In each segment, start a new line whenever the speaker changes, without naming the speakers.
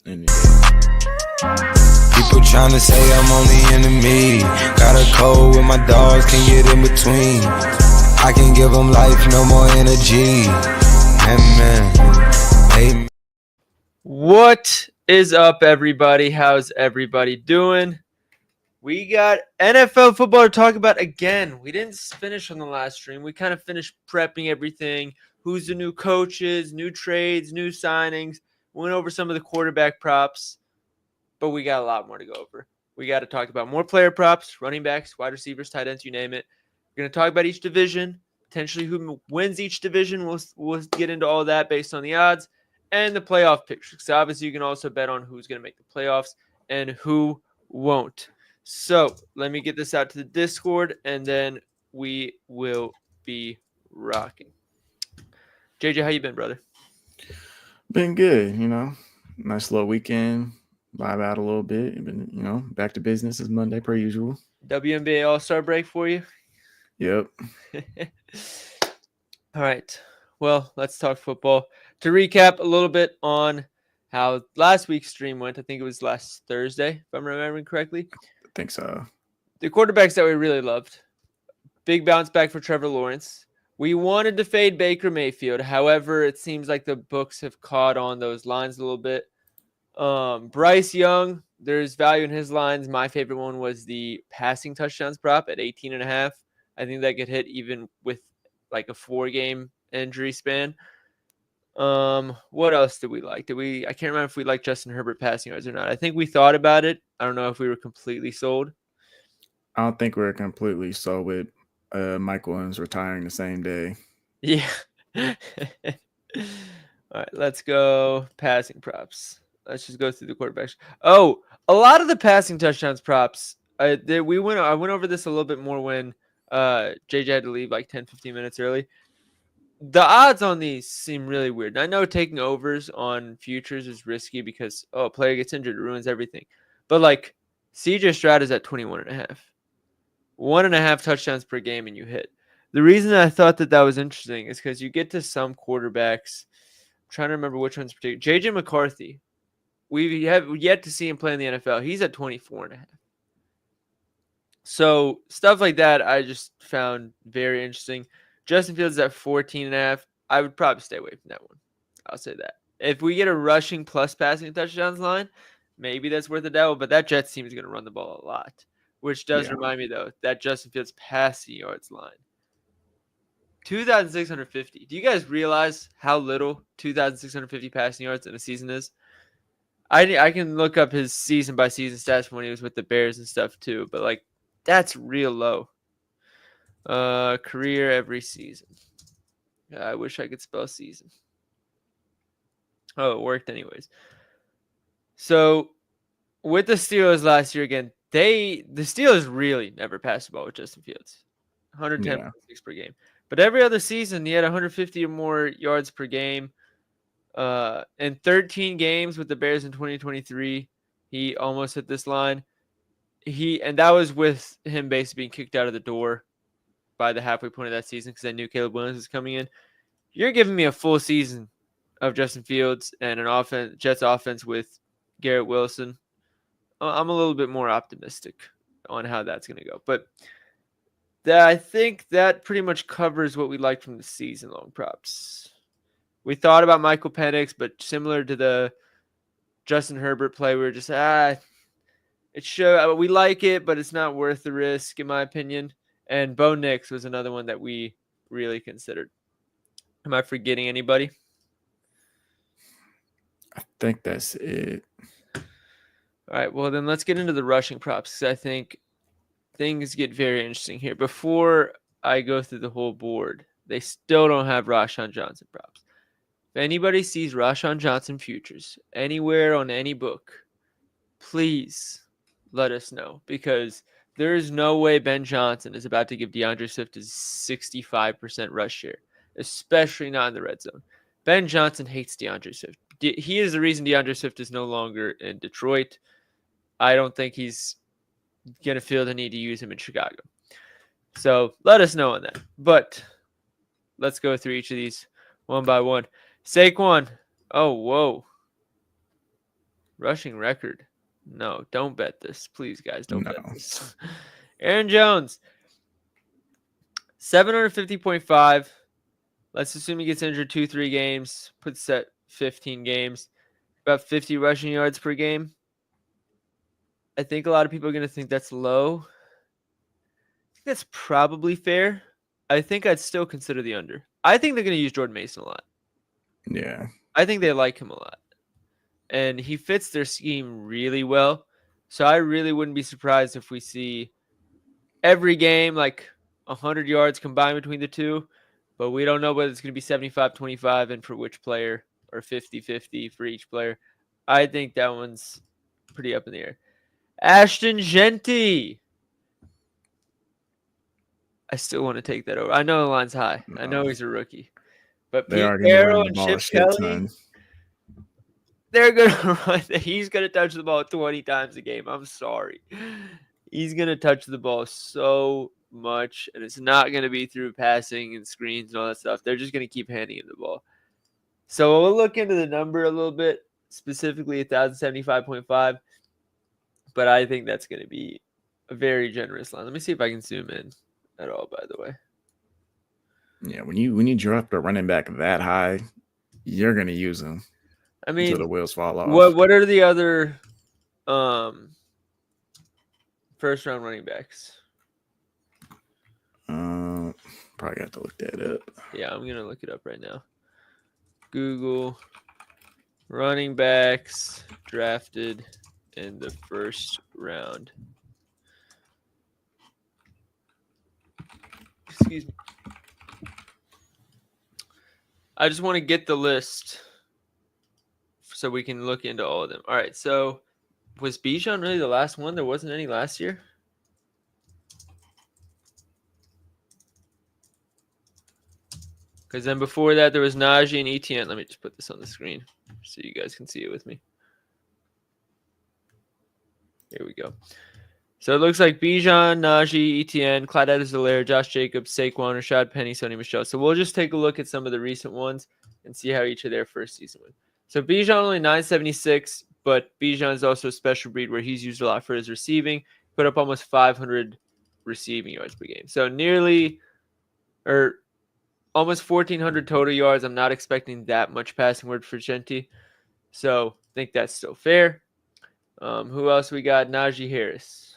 People trying to say I'm only enemy. Got a code with my dogs, can get in between. I can give them life, no more energy. Amen.
What is up, everybody? How's everybody doing? We got NFL football to talk about again. We didn't finish on the last stream. We kind of finished prepping everything. Who's the new coaches, new trades, new signings. Went over some of the quarterback props, but we got a lot more to go over. We got to talk about more player props, running backs, wide receivers, tight ends, you name it. We're going to talk about each division, potentially who wins each division. We'll get into all that based on the odds and the playoff picture. So obviously you can also bet on who's going to make the playoffs and who won't. So let me get this out to the Discord, and then we will be rocking. JJ, how you been, brother?
Been good, Nice little weekend. Vibe out a little bit. Been, back to business as Monday per usual.
WNBA All-Star break for you?
Yep.
All right. Well, let's talk football. To recap a little bit on how last week's stream went, I think it was last Thursday, if I'm remembering correctly.
I think so.
The quarterbacks that we really loved. Big bounce back for Trevor Lawrence. We wanted to fade Baker Mayfield. However, it seems like the books have caught on those lines a little bit. Bryce Young, there's value in his lines. My favorite one was the passing touchdowns prop at 18.5. I think that could hit even with like a 4-game injury span. What else did we like? I can't remember if we liked Justin Herbert passing yards or not. I think we thought about it. I don't know if we were completely sold.
I don't think we're completely sold with Mike Williams retiring the same day.
Yeah. All right, let's go passing props. Let's just go through the quarterbacks. Oh, a lot of the passing touchdowns props. I went over this a little bit more when JJ had to leave like 10, 15 minutes early. The odds on these seem really weird. And I know taking overs on futures is risky because a player gets injured, it ruins everything. But like CJ Stroud is at 21.5. 1.5 touchdowns per game and you hit. The reason I thought that was interesting is because you get to some quarterbacks. I'm trying to remember which one's particular. JJ McCarthy. We have yet to see him play in the NFL. He's at 24.5. So stuff like that I just found very interesting. Justin Fields is at 14.5. I would probably stay away from that one. I'll say that. If we get a rushing plus passing touchdowns line, maybe that's worth a dabble. But that Jets team is going to run the ball a lot. Which does remind me, though, that Justin Fields passing yards line. 2,650. Do you guys realize how little 2,650 passing yards in a season is? I can look up his season-by-season stats from when he was with the Bears and stuff, too. But, like, that's real low. Career every season. I wish I could spell season. Oh, it worked anyways. So, with the Steelers last year, again, the Steelers really never passed the ball with Justin Fields. 110.6 per game. But every other season, he had 150 or more yards per game. In 13 games with the Bears in 2023, he almost hit this line. And that was with him basically being kicked out of the door by the halfway point of that season because I knew Caleb Williams was coming in. You're giving me a full season of Justin Fields and an Jets offense with Garrett Wilson. I'm a little bit more optimistic on how that's going to go. But I think that pretty much covers what we like from the season-long props. We thought about Michael Penix, but similar to the Justin Herbert play, we were just, we like it, but it's not worth the risk, in my opinion. And Bo Nix was another one that we really considered. Am I forgetting anybody?
I think that's it.
All right, well, then let's get into the rushing props because I think things get very interesting here. Before I go through the whole board, they still don't have Rashawn Johnson props. If anybody sees Rashawn Johnson futures anywhere on any book, please let us know because there is no way Ben Johnson is about to give DeAndre Swift a 65% rush share, especially not in the red zone. Ben Johnson hates DeAndre Swift. He is the reason DeAndre Swift is no longer in Detroit. I don't think he's going to feel the need to use him in Chicago. So let us know on that. But let's go through each of these one by one. Saquon. Oh, whoa. Rushing record. No, don't bet this. Please, guys, don't bet
No.
this. Aaron Jones, 750.5. Let's assume he gets injured 2-3 games. Puts at 15 games. About 50 rushing yards per game. I think a lot of people are going to think that's low. I think that's probably fair. I think I'd still consider the under. I think they're going to use Jordan Mason a lot.
Yeah.
I think they like him a lot. And he fits their scheme really well. So I really wouldn't be surprised if we see every game like 100 yards combined between the two. But we don't know whether it's going to be 75-25 and for which player, or 50-50 for each player. I think that one's pretty up in the air. Ashton Jeanty. I still want to take that over. I know the line's high. I know he's a rookie. But
They
Pete
are going to
Carroll
run the
and
ball
Chip
a shit
Kelly,
ton.
they're going to run. He's going to touch the ball 20 times a game. I'm sorry. He's going to touch the ball so much, and it's not going to be through passing and screens and all that stuff. They're just going to keep handing him the ball. So we'll look into the number a little bit, specifically 1,075.5. But I think that's going to be a very generous line. Let me see if I can zoom in at all, by the way.
Yeah, when you draft a running back that high, you're going to use him
I
until the
mean,
wheels fall off.
what are the other first round running backs?
Probably have to look that up.
Yeah, I'm going to look it up right now. Google running backs drafted in the first round. Excuse me. I just want to get the list so we can look into all of them. All right, so was Bijan really the last one? There wasn't any last year? Because then before that, there was Najee and Etienne. Let me just put this on the screen so you guys can see it with me. Here we go. So it looks like Bijan, Najee, Etienne, Clyde Edwards-Helaire, Josh Jacobs, Saquon, Rashad Penny, Sony Michel. So we'll just take a look at some of the recent ones and see how each of their first season went. So Bijan only 976, but Bijan is also a special breed where he's used a lot for his receiving. Put up almost 500 receiving yards per game. So almost 1,400 total yards. I'm not expecting that much passing word for Jeanty. So I think that's still fair. Who else we got? Najee Harris.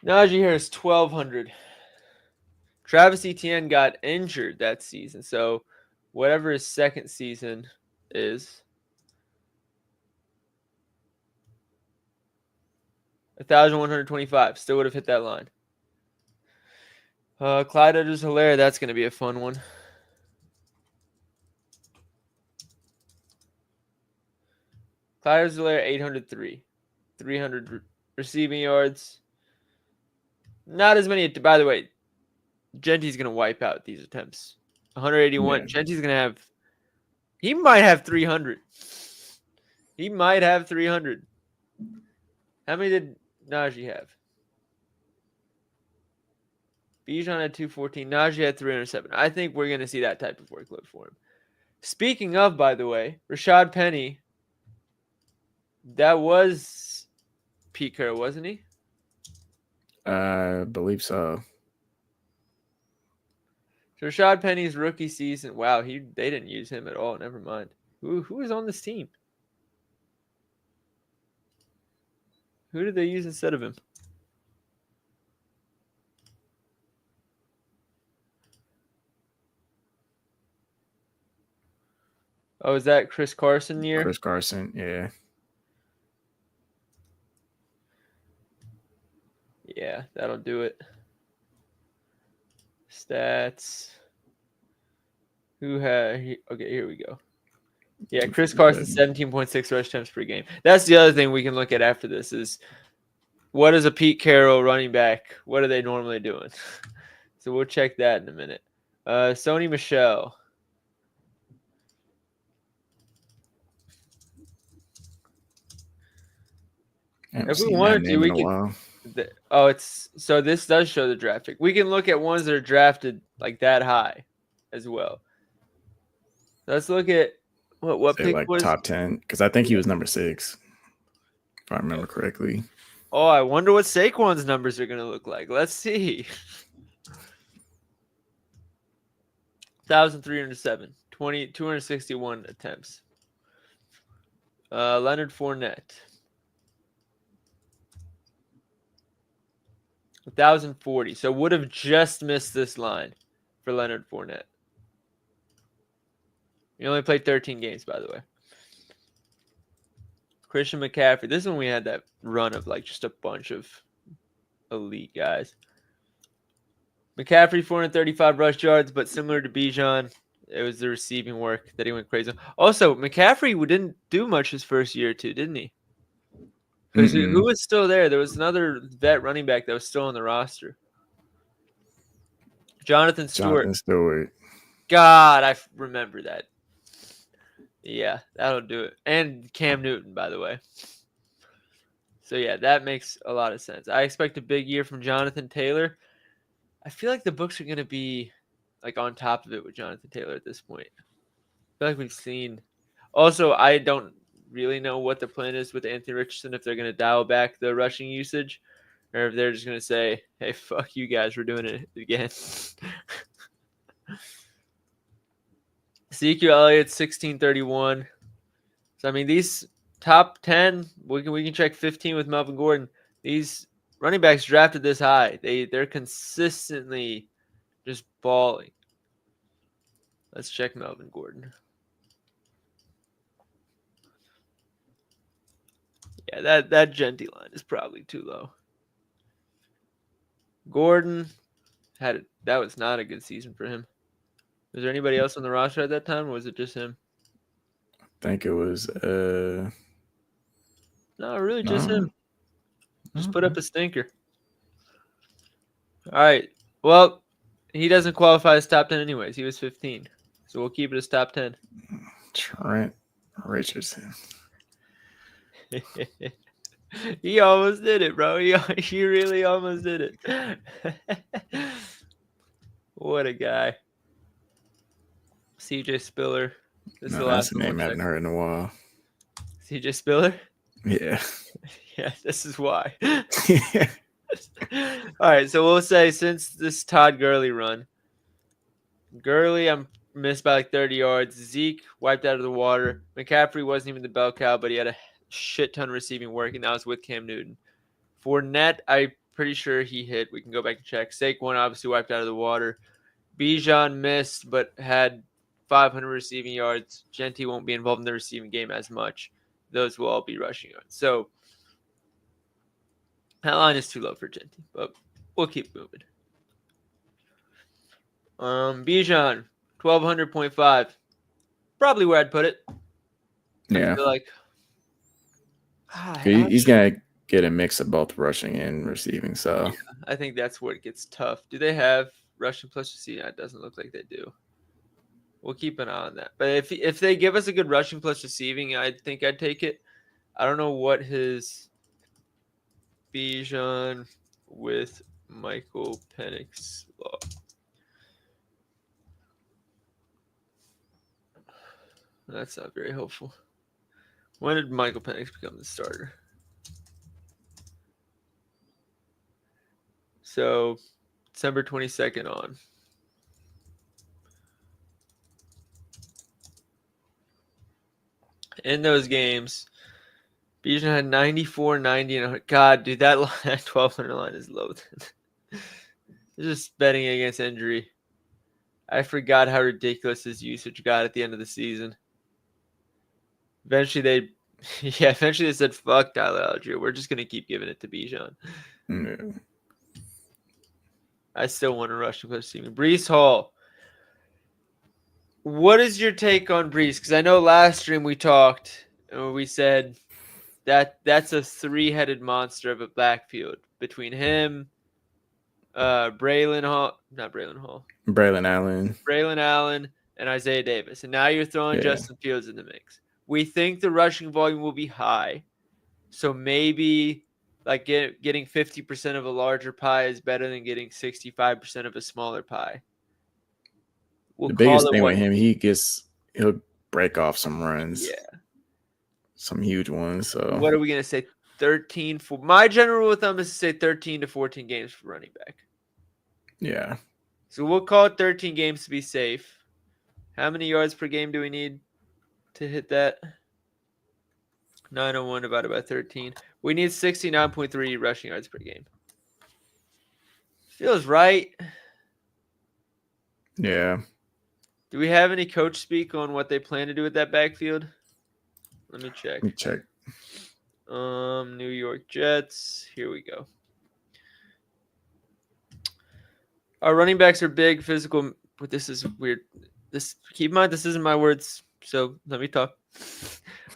Najee Harris, 1,200. Travis Etienne got injured that season. So whatever his second season is, 1,125. Still would have hit that line. Clyde Edwards-Helaire, that's going to be a fun one. Clyde Edwards-Helaire, 803. 300 receiving yards. Not as many. By the way, Jeanty's going to wipe out these attempts. 181.
Yeah.
Jeanty's going to have. He might have 300. He might have 300. How many did Najee have? Bijan had 214. Najee had 307. I think we're going to see that type of workload for him. Speaking of, by the way, Rashad Penny. That was Pete Carroll, wasn't he?
I believe so.
So Rashad Penny's rookie season. Wow, they didn't use him at all. Never mind. Who is on this team? Who did they use instead of him? Oh, is that Chris Carson year?
Chris Carson, yeah.
Yeah, that'll do it. Stats. Okay, here we go. Yeah, Chris Carson, 17.6 rush attempts per game. That's the other thing we can look at after this is what is a Pete Carroll running back? What are they normally doing? So we'll check that in a minute. Sony Michel. If we wanted to, we could. So this does show the draft pick. We can look at ones that are drafted like that high as well. Let's look at what
Say
pick
like
was.
top 10, because I think he was number 6, if I remember correctly.
Oh, I wonder what Saquon's numbers are going to look like. Let's see. 1,307, 261 attempts. Leonard Fournette. 1,040. So would have just missed this line for Leonard Fournette. He only played 13 games, by the way. Christian McCaffrey. This is when we had that run of like just a bunch of elite guys. McCaffrey, 435 rush yards, but similar to Bijan, it was the receiving work that he went crazy on. Also, McCaffrey didn't do much his first year or two, didn't he? Because who was still there? There was another vet running back that was still on the roster. Jonathan Stewart. God, I remember that. Yeah, that'll do it. And Cam Newton, by the way. So, yeah, that makes a lot of sense. I expect a big year from Jonathan Taylor. I feel like the books are going to be like on top of it with Jonathan Taylor at this point. I feel like we've seen. Also, I don't really know what the plan is with Anthony Richardson, if they're going to dial back the rushing usage or if they're just going to say, hey, fuck you guys, we're doing it again. Ezekiel Elliott, 1631. So, I mean, these top 10, we can check 15 with Melvin Gordon. These running backs drafted this high. They're consistently just balling. Let's check Melvin Gordon. Yeah, that Genty line is probably too low. Gordon that was not a good season for him. Was there anybody else on the roster at that time, or was it just him?
I think it was
no, really just him. Just put up a stinker. All right. Well, he doesn't qualify as top 10 anyways. He was 15. So we'll keep it as top 10.
Trent Richardson.
He almost did it, bro. He really almost did it. What a guy. CJ Spiller.
That's a name I haven't heard in a while.
CJ Spiller?
Yeah.
Yeah, this is why. All right, so we'll say since this Todd Gurley run, I'm missed by like 30 yards. Zeke wiped out of the water. McCaffrey wasn't even the bell cow, but he had a shit ton of receiving work, and that was with Cam Newton. Fournette, I'm pretty sure he hit. We can go back and check. Saquon obviously wiped out of the water. Bijan missed, but had 500 receiving yards. Genty won't be involved in the receiving game as much. Those will all be rushing yards. So that line is too low for Genty, but we'll keep moving. Bijan, 1,200.5. Probably where I'd put it.
Yeah.
I feel like
he's going to get a mix of both rushing and receiving. So
yeah, I think that's where it gets tough. Do they have rushing plus receiving? It doesn't look like they do. We'll keep an eye on that. But if they give us a good rushing plus receiving, I think I'd take it. I don't know what his Bijan with Michael Penix law. That's not very helpful. When did Michael Penix become the starter? So, December 22nd on. In those games, Bijan had 94, 90, and 100. God, dude, that 1,200 line is low. Just betting against injury. I forgot how ridiculous his usage got at the end of the season. Eventually they said, fuck Tyler Allgeier. We're just going to keep giving it to Bijan.
Yeah.
I still want to rush to receiving. Breece Hall. What is your take on Breece? Because I know last stream we talked and we said that's a three-headed monster of a backfield between him, Braylon Allen, and Isaiah Davis. And now you're throwing Justin Fields in the mix. We think the rushing volume will be high. So maybe like getting 50% of a larger pie is better than getting 65% of a smaller pie.
The biggest thing with him, he gets he'll break off some runs.
Yeah.
Some huge ones. So
What are we gonna say? 13 for my general rule of thumb is to say 13 to 14 games for running back.
yeah.
So we'll call it 13 games to be safe. How many yards per game do we need to hit that? 901 divided by 13. We need 69.3 rushing yards per game. Feels right.
Yeah.
Do we have any coach speak on what they plan to do with that backfield? Let me check.
Let me check.
New York Jets. Here we go. Our running backs are big, physical. But this is weird. Keep in mind, this isn't my words. So let me talk.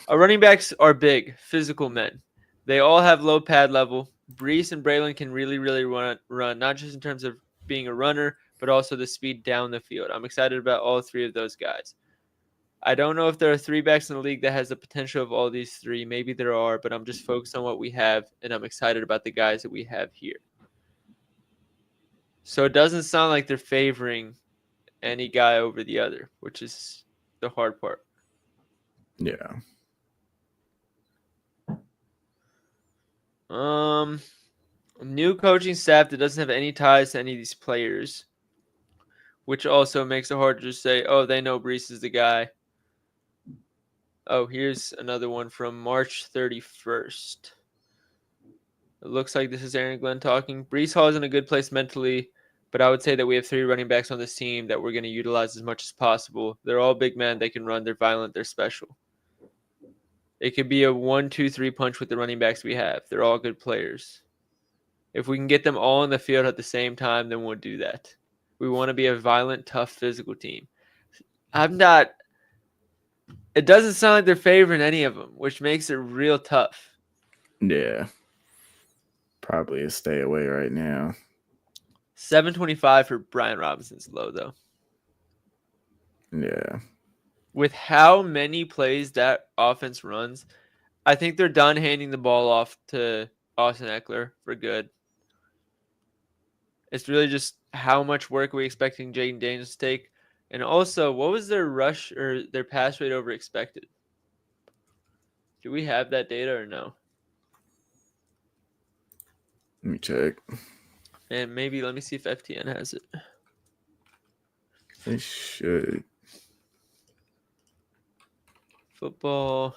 Our running backs are big, physical men. They all have low pad level. Brees and Braylon can really run, not just in terms of being a runner, but also the speed down the field. I'm excited about all three of those guys. I don't know if there are three backs in the league that has the potential of all these three. Maybe there are, but I'm just focused on what we have, and I'm excited about the guys that we have here. So it doesn't sound like they're favoring any guy over the other, which is the hard part.
Yeah.
New coaching staff that doesn't have any ties to any of these players, which also makes it hard to just say, oh, they know Brees is the guy. Oh, here's another one from March 31st. It looks like this is Aaron Glenn talking. Brees Hall is in a good place mentally, but I would say that we have three running backs on this team that we're going to utilize as much as possible. They're all big men. They can run. They're violent. They're special. It could be a 1-2-3 punch with the running backs we have. They're all good players. If we can get them all in the field at the same time, then we'll do that. We want to be a violent, tough, physical team. It doesn't sound like they're favoring any of them, which makes it real tough.
Yeah. Probably a stay away right now.
725 for Brian Robinson's low, though.
Yeah.
With how many plays that offense runs, I think they're done handing the ball off to Austin Eckler for good. It's really just how much work are we expecting Jaden Daniels to take? And also, what was their rush or their pass rate over expected? Do we have that data or no?
Let me check.
And maybe let me see if FTN has it.
They should.
Football.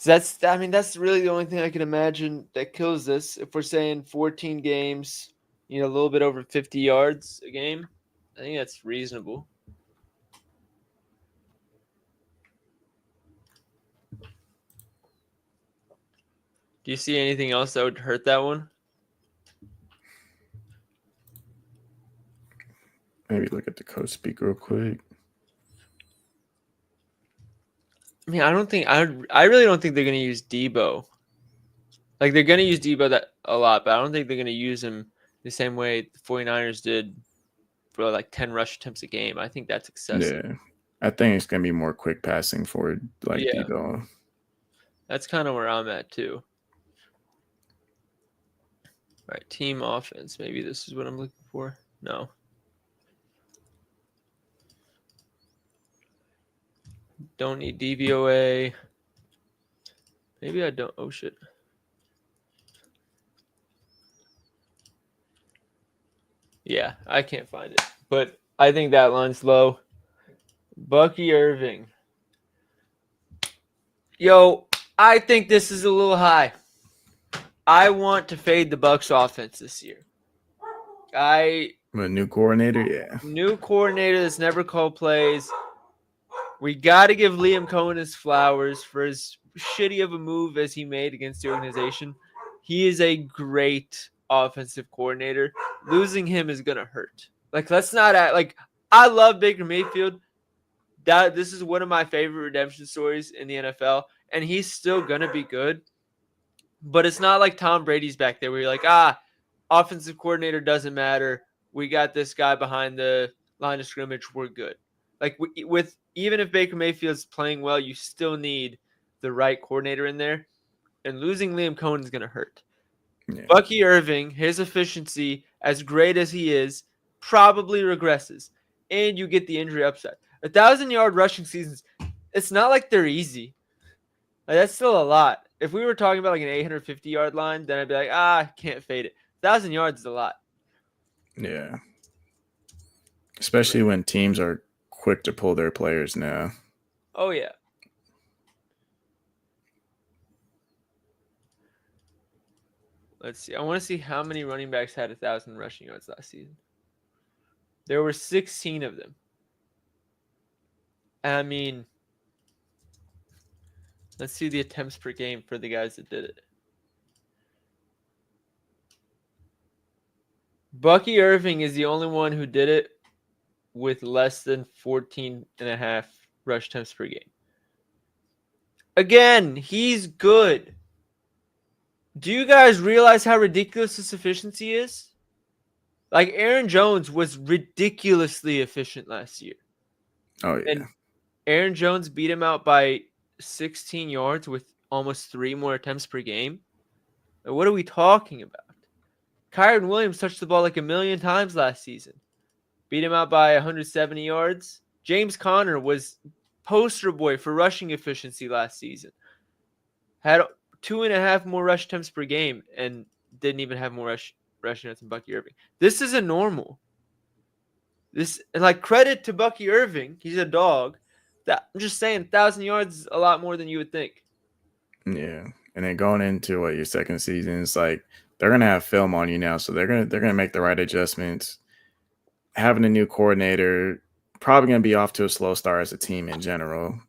That's really the only thing I can imagine that kills this. If we're saying 14 games, a little bit over 50 yards a game, I think that's reasonable. Do you see anything else that would hurt that one?
Maybe look at the coach speak real quick.
I mean, I really don't think they're going to use Debo. Like, they're going to use Debo that a lot, but I don't think they're going to use him the same way the 49ers did for like 10 rush attempts a game. I think that's excessive.
Yeah. I think it's going to be more quick passing for Debo.
That's kind of where I'm at too. All right, team offense. Maybe this is what I'm looking for. No. Don't need DVOA. Maybe I don't. Oh, shit. Yeah, I can't find it. But I think that line's low. Bucky Irving. Yo, I think this is a little high. I want to fade the Bucs offense this year.
A new coordinator, yeah.
New coordinator that's never called plays. We got to give Liam Cohen his flowers for as shitty of a move as he made against the organization. He is a great offensive coordinator. Losing him is going to hurt. Like, let's not act like I love Baker Mayfield. This is one of my favorite redemption stories in the NFL, and he's still going to be good. But it's not like Tom Brady's back there where you're like, offensive coordinator doesn't matter. We got this guy behind the line of scrimmage. We're good. Like, even if Baker Mayfield's playing well, you still need the right coordinator in there. and losing Liam Cohen is going to hurt.
Yeah.
Bucky Irving, his efficiency, as great as he is, probably regresses, and you get the injury upside. 1,000-yard rushing seasons, it's not like they're easy. Like, that's still a lot. If we were talking about like an 850-yard line, then I'd be like, I can't fade it. 1,000 yards is a lot.
Yeah. Especially when teams are quick to pull their players now.
Oh, yeah. Let's see. I want to see how many running backs had 1,000 rushing yards last season. There were 16 of them. I mean, let's see the attempts per game for the guys that did it. Bucky Irving is the only one who did it with less than 14.5 rush attempts per game. Again, he's good. Do you guys realize how ridiculous this efficiency is? Like, Aaron Jones was ridiculously efficient last year.
Oh, yeah.
And Aaron Jones beat him out by 16 yards with almost 3 more attempts per game. Like, what are we talking about? Kyron Williams touched the ball like 1,000,000 times last season. Beat him out by 170 yards. James Conner was poster boy for rushing efficiency last season. Had 2.5 more rush attempts per game and didn't even have more rushing attempts than Bucky Irving. This isn't normal. Credit to Bucky Irving. He's a dog. I'm just saying, 1,000 yards is a lot more than you would think.
Yeah. And then going into your second season, it's like they're gonna have film on you now, so they're gonna make the right adjustments. Having a new coordinator, probably gonna be off to a slow start as a team in general,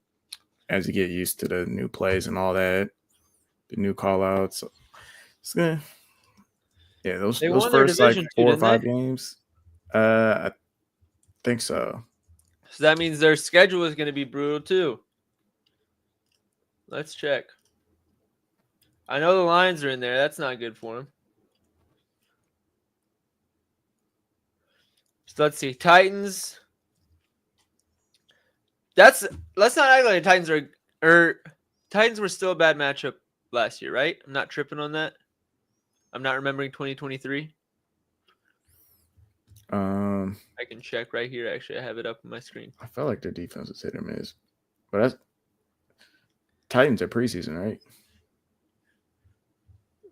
as you get used to the new plays and all that, the new call outs. It's gonna, yeah, those first like 4 or 5 games. I think so.
So that means their schedule is going to be brutal too. Let's check. I know the Lions are in there. That's not good for them. So let's see. Titans. Let's not act like the Titans Titans were still a bad matchup last year, right? I'm not tripping on that. I'm not remembering 2023. I can check right here. Actually, I have it up on my screen.
I felt like their defense was hit or miss, but that's Titans are preseason, right?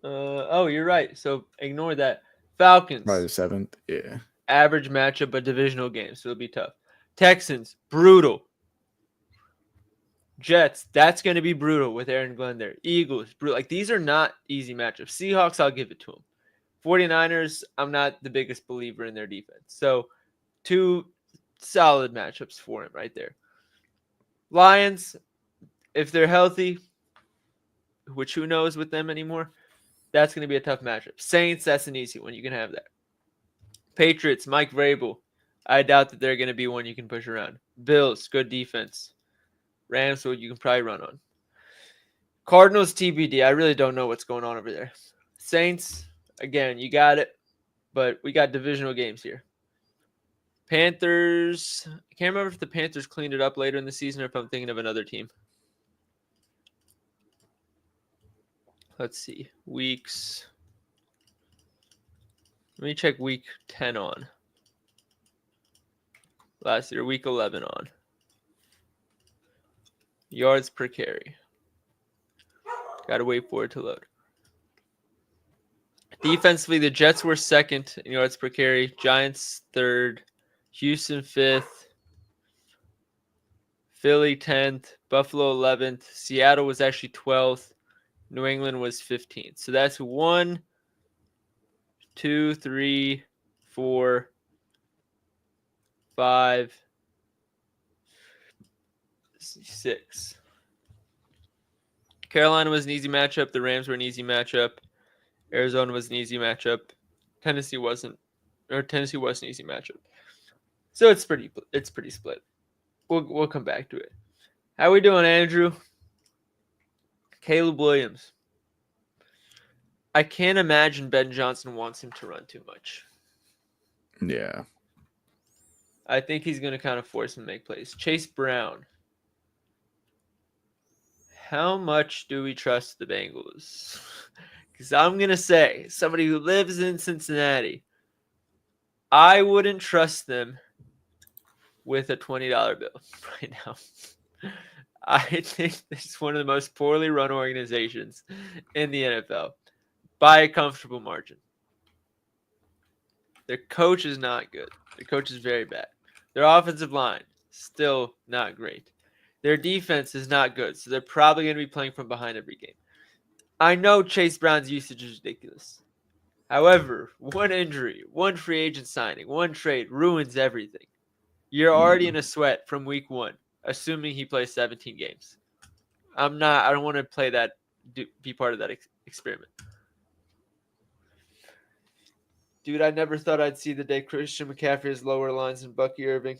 Oh, you're right. So ignore that. Falcons.
By the 7th, yeah.
Average matchup, but divisional game, so it'll be tough. Texans, brutal. Jets, that's going to be brutal with Aaron Glenn there. Eagles, brutal. Like, these are not easy matchups. Seahawks, I'll give it to them. 49ers, I'm not the biggest believer in their defense. So, 2 solid matchups for him right there. Lions, if they're healthy, which who knows with them anymore, that's going to be a tough matchup. Saints, that's an easy one. You can have that. Patriots, Mike Vrabel. I doubt that they're going to be one you can push around. Bills, good defense. Rams, so you can probably run on. Cardinals, TBD. I really don't know what's going on over there. Saints, again, you got it. But we got divisional games here. Panthers. I can't remember if the Panthers cleaned it up later in the season or if I'm thinking of another team. Let's see. Weeks. Let me check week 10 on. Last year, week 11 on. Yards per carry. Got to wait for it to load. Defensively, the Jets were second in yards per carry. Giants third. Houston 5th. Philly 10th. Buffalo 11th. Seattle was actually 12th. New England was 15th. So that's 1, 2, 3, 4, 5, 6. Carolina was an easy matchup. The Rams were an easy matchup. Arizona was an easy matchup. Tennessee was an easy matchup. So it's pretty split. We'll come back to it. How we doing, Andrew? Caleb Williams. I can't imagine Ben Johnson wants him to run too much.
Yeah.
I think he's going to kind of force him to make plays. Chase Brown. How much do we trust the Bengals? Because I'm going to say, somebody who lives in Cincinnati, I wouldn't trust them with a $20 bill right now. I think it's one of the most poorly run organizations in the NFL by a comfortable margin. Their coach is not good. Their coach is very bad. Their offensive line, still not great. Their defense is not good, so they're probably going to be playing from behind every game. I know Chase Brown's usage is ridiculous. However, one injury, one free agent signing, one trade ruins everything. You're already in a sweat from week 1, assuming he plays 17 games. I don't want to play that, be part of that experiment. Dude, I never thought I'd see the day Christian McCaffrey has lower lines than Bucky Irving.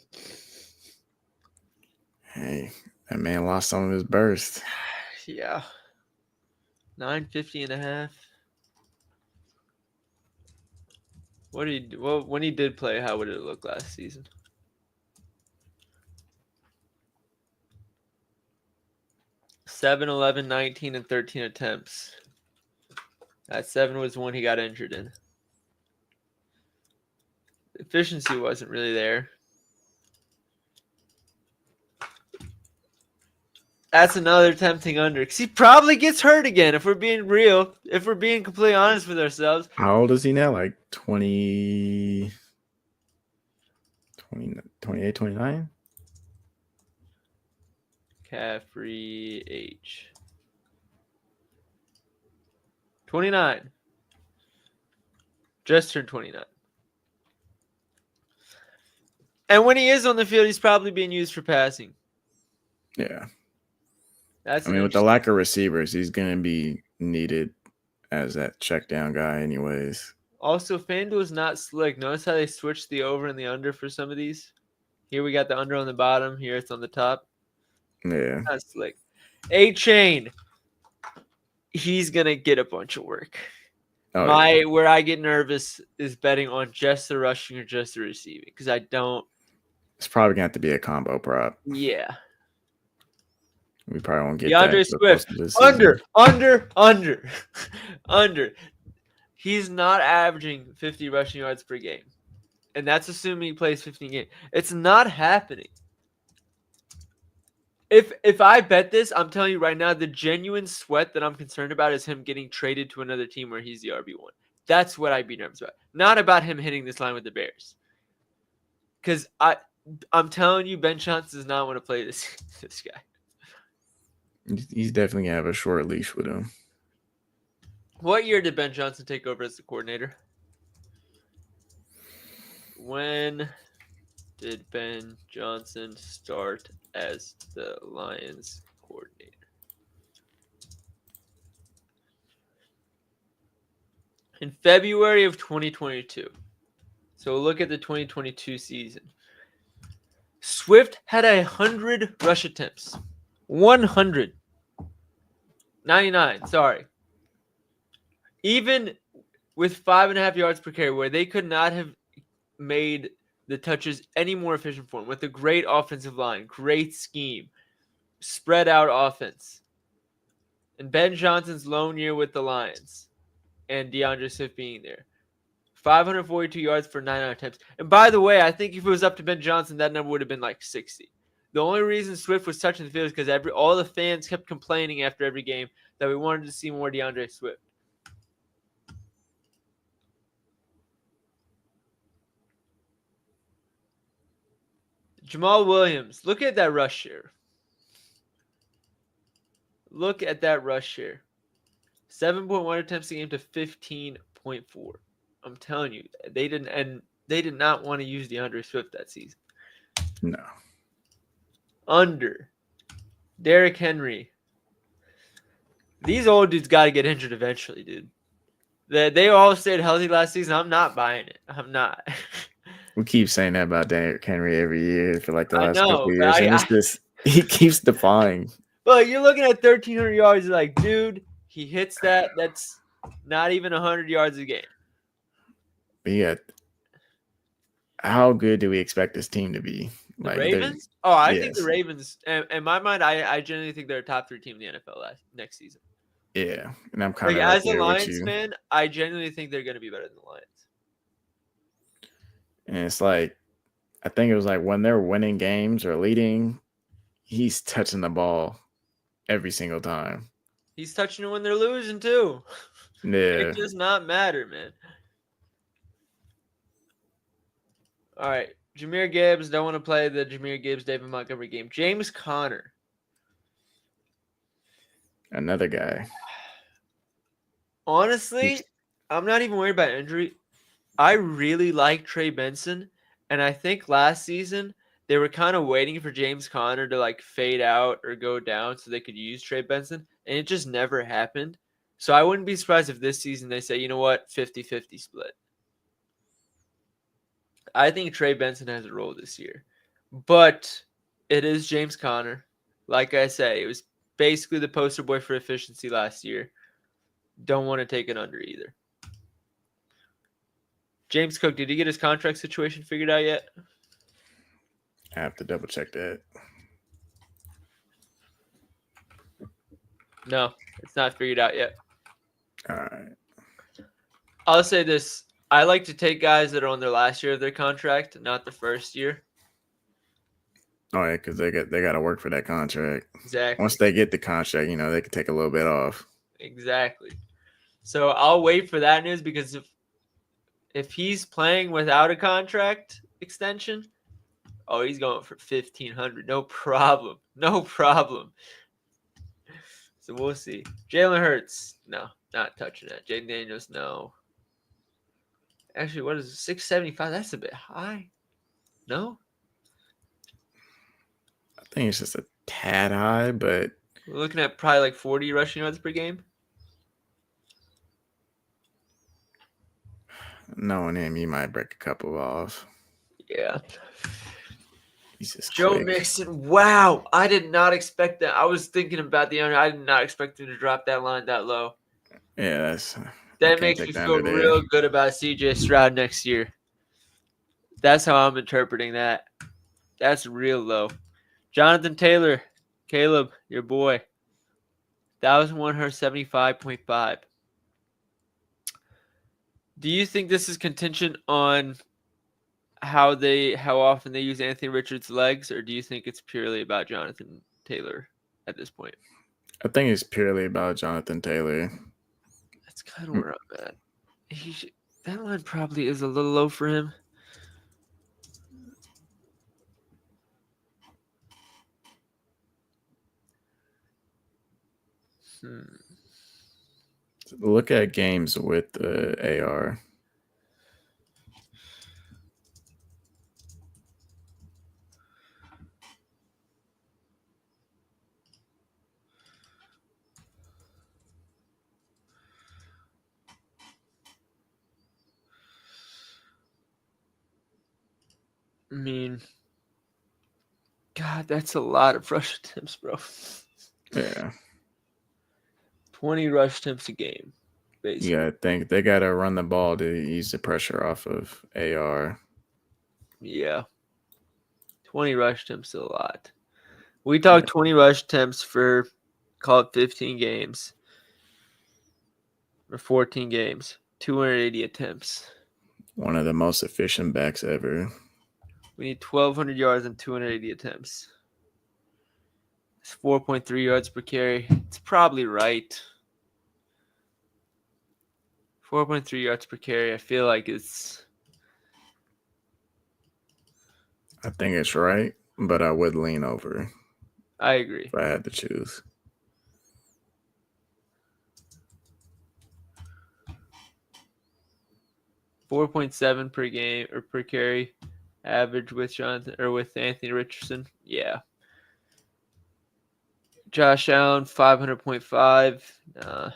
Hey, that man lost some of his burst.
Yeah. 950.5. What did he do? Well, when he did play, how would it look last season? Seven, 11, 19, and 13 attempts. That 7 was the one he got injured in. Efficiency wasn't really there. That's another tempting under because he probably gets hurt again if we're being real. If we're being completely honest with ourselves.
How old is he now? Like 20, 28, 29?
Caffrey H. 29. Just turned 29. And when he is on the field, he's probably being used for passing.
Yeah.
That's
with the lack of receivers, he's going to be needed as that check down guy anyways.
Also, FanDuel is not slick. Notice how they switched the over and the under for some of these? Here we got the under on the bottom. Here it's on the top.
Yeah.
Not slick. A-Chain. He's going to get a bunch of work.
Oh,
Where I get nervous is betting on just the rushing or just the receiving because I don't.
It's probably going to have to be a combo prop.
Yeah.
We probably won't get
DeAndre Swift. Under. He's not averaging 50 rushing yards per game. And that's assuming he plays 15 games. It's not happening. If I bet this, I'm telling you right now, the genuine sweat that I'm concerned about is him getting traded to another team where he's the RB1. That's what I'd be nervous about. Not about him hitting this line with the Bears. Because I'm telling you, Ben Johnson does not want to play this guy.
He's definitely going to have a short leash with him.
What year did Ben Johnson take over as the coordinator? When did Ben Johnson start as the Lions coordinator? In February of 2022. So look at the 2022 season. Swift had 100 rush attempts. 100. 99, sorry. Even with 5.5 yards per carry, where they could not have made the touches any more efficient for him, with a great offensive line, great scheme, spread out offense. And Ben Johnson's lone year with the Lions and DeAndre Swift being there. 542 yards for 99 attempts. And by the way, I think if it was up to Ben Johnson, that number would have been like 60. The only reason Swift was touching the field is because all the fans kept complaining after every game that we wanted to see more DeAndre Swift. Jamal Williams, look at that rush share. Look at that rush share. 7.1 attempts a game to 15.4. I'm telling you, they did not want to use DeAndre Swift that season.
No.
Under. Derrick Henry. These old dudes got to get injured eventually, dude. They all stayed healthy last season. I'm not buying it. I'm not.
We keep saying that about Derrick Henry every year for like the last couple of years.
But
And it's just, he keeps defying.
Well, you're looking at 1,300 yards. You're like, dude, he hits that. That's not even 100 yards a game.
But yeah, how good do we expect this team to be?
The
Like they're
Ravens? Oh, I think the
yes,
Ravens. In my mind, I genuinely think they're a top 3 team in the NFL next season.
yeah, and I'm kind
Like
of right
as a
there with
Lions
you.
fan, I genuinely think they're going to be better than the Lions.
And it's like I think it was like when they're winning games or leading, he's touching the ball every single time.
He's touching it when they're losing too.
Yeah,
It does not matter, man. All right, Jahmyr Gibbs. Don't want to play the Jahmyr Gibbs David Montgomery game. James Conner.
another guy.
Honestly, I'm not even worried about injury. I really like Trey Benson, and I think last season they were kind of waiting for James Conner to like fade out or go down so they could use Trey Benson, and it just never happened. So I wouldn't be surprised if this season they say, you know what, 50-50 split. I think Trey Benson has a role this year, but it is James Conner. Like I say, it was basically the poster boy for efficiency last year. Don't want to take it under either. James Cook, did he get his contract situation figured out yet?
I have to double check that.
No, it's not figured out yet.
All right.
I'll say this. I like to take guys that are on their last year of their contract, not the first year.
Oh yeah, because they got to work for that contract.
Exactly.
Once they get the contract, they can take a little bit off.
Exactly. So I'll wait for that news because if he's playing without a contract extension, oh, he's going for $1,500. No problem. No problem. So we'll see. Jalen Hurts, no, not touching that. Jaden Daniels, no. Actually, what is it? 675? That's a bit high. No?
I think it's just a tad high, but
We're looking at probably like 40 rushing yards per game.
knowing him, you might break a couple off.
Yeah.
He's just
Joe
quick.
Mixon, wow. I did not expect that. I was thinking about the owner. I did not expect him to drop that line that low.
Yeah,
That makes me feel real good about CJ Stroud next year. That's how I'm interpreting that. That's real low. Jonathan Taylor, Caleb, your boy. 1,175.5. Do you think this is contingent on how often they use Anthony Richards' legs, or do you think it's purely about Jonathan Taylor at this point?
I think it's purely about Jonathan Taylor.
That's kind of where I'm at. That line probably is a little low for him.
Look at games with the AR.
I mean, God, that's a lot of rush attempts, bro.
Yeah.
20 rush attempts a game, basically.
You gotta think they gotta run the ball to ease the pressure off of AR.
Yeah. 20 rush attempts is a lot. We talked 20 rush attempts for, call it 15 games. Or 14 games. 280 attempts.
One of the most efficient backs ever.
We need 1,200 yards and 280 attempts. It's 4.3 yards per carry. It's probably right. 4.3 yards per carry. I feel like it's...
I think it's right, but I would lean over
I agree.
if I had to choose.
$4.7 per game or per carry average with Anthony Richardson. Yeah. Josh Allen 500.5.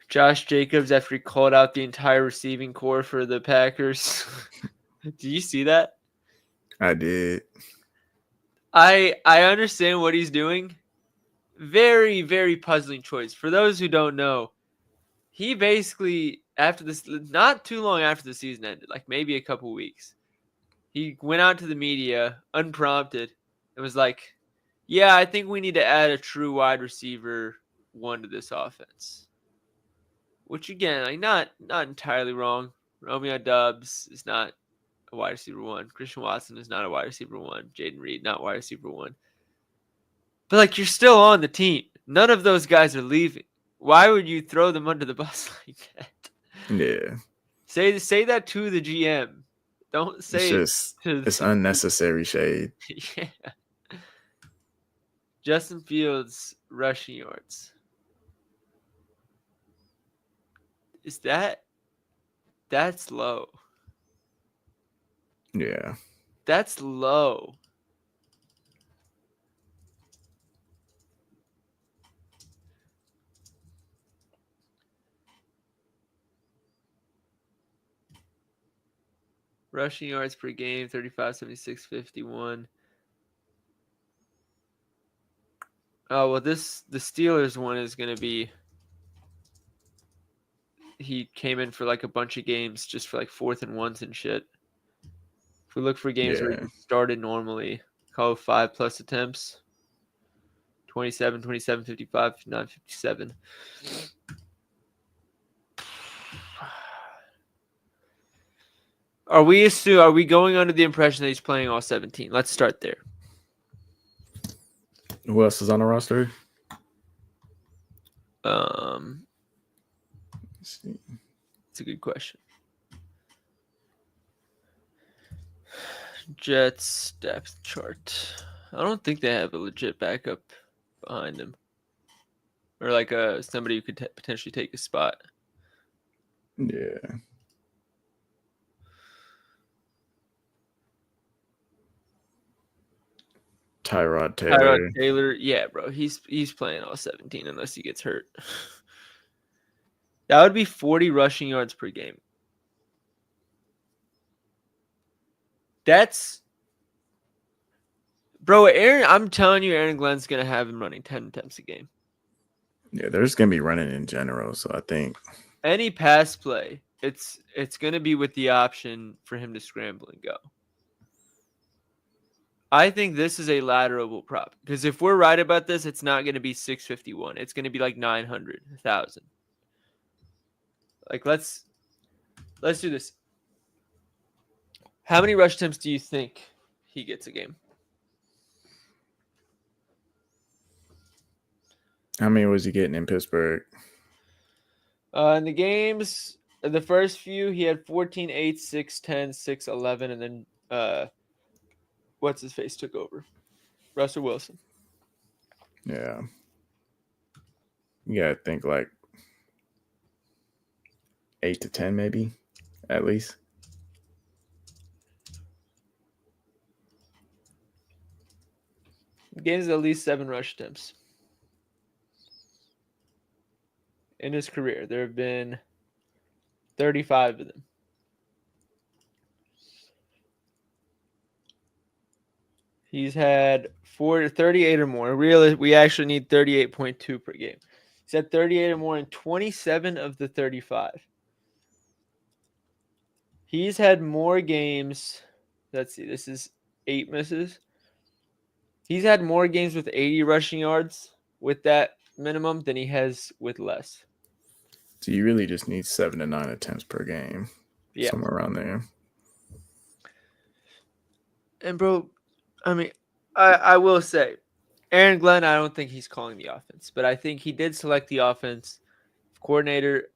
Josh Jacobs after he called out the entire receiving core for the Packers. Do you see that?
I did.
I understand what he's doing. Very, very puzzling choice. For those who don't know, he basically, after this, not too long after the season ended, like maybe a couple weeks, He went out to the media unprompted and was like, yeah, I think we need to add a true wide receiver one to this offense. Which again, like not entirely wrong. Romeo Doubs is not a wide receiver one. Christian Watson is not a wide receiver one. Jaden Reed, not wide receiver one. But like you're still on the team. None of those guys are leaving. Why would you throw them under the bus like that?
Yeah.
Say that to the GM. Don't say
it's unnecessary shade.
Yeah. Justin Fields rushing yards. That's low.
Yeah.
That's low. Rushing yards per game, 35, 76, 51. Oh, well, the Steelers one is going to be, he came in for like a bunch of games just for like 4th and 1s and shit. If we look for games where he started normally, call 5+ attempts, 27, 27, 55, 59, 57. Are we going under the impression that he's playing all 17? Let's start there.
Who else is on the roster?
Let's see. It's a good question. Jets depth chart. I don't think they have a legit backup behind them, or like somebody who could potentially take a spot.
Yeah. Tyrod Taylor.
Yeah, bro. He's playing all 17 unless he gets hurt. That would be 40 rushing yards per game. That's bro, I'm telling you, Aaron Glenn's gonna have him running 10 attempts a game.
Yeah, they're just gonna be running in general. So I think
any pass play, it's gonna be with the option for him to scramble and go. I think this is a laterable prop because if we're right about this, it's not going to be 651. It's going to be like 900, 1,000. Like let's do this. How many rush attempts do you think he gets a game?
How many was he getting in Pittsburgh?
In the games, the first few, he had 14, 8, 6, 10, 6, 11, and then what's his face took over? Russell Wilson.
Yeah. Yeah, I think like 8 to 10 maybe, at least.
Games at least 7 rush attempts. In his career, there have been 35 of them. He's had 38 or more. Really, we actually need 38.2 per game. He's had 38 or more in 27 of the 35. He's had more games. Let's see. This is 8 misses. He's had more games with 80 rushing yards with that minimum than he has with less.
So you really just need 7 to 9 attempts per game.
Yeah.
Somewhere around there.
And bro, I mean, I will say, Aaron Glenn, I don't think he's calling the offense, but I think he did select the offense coordinator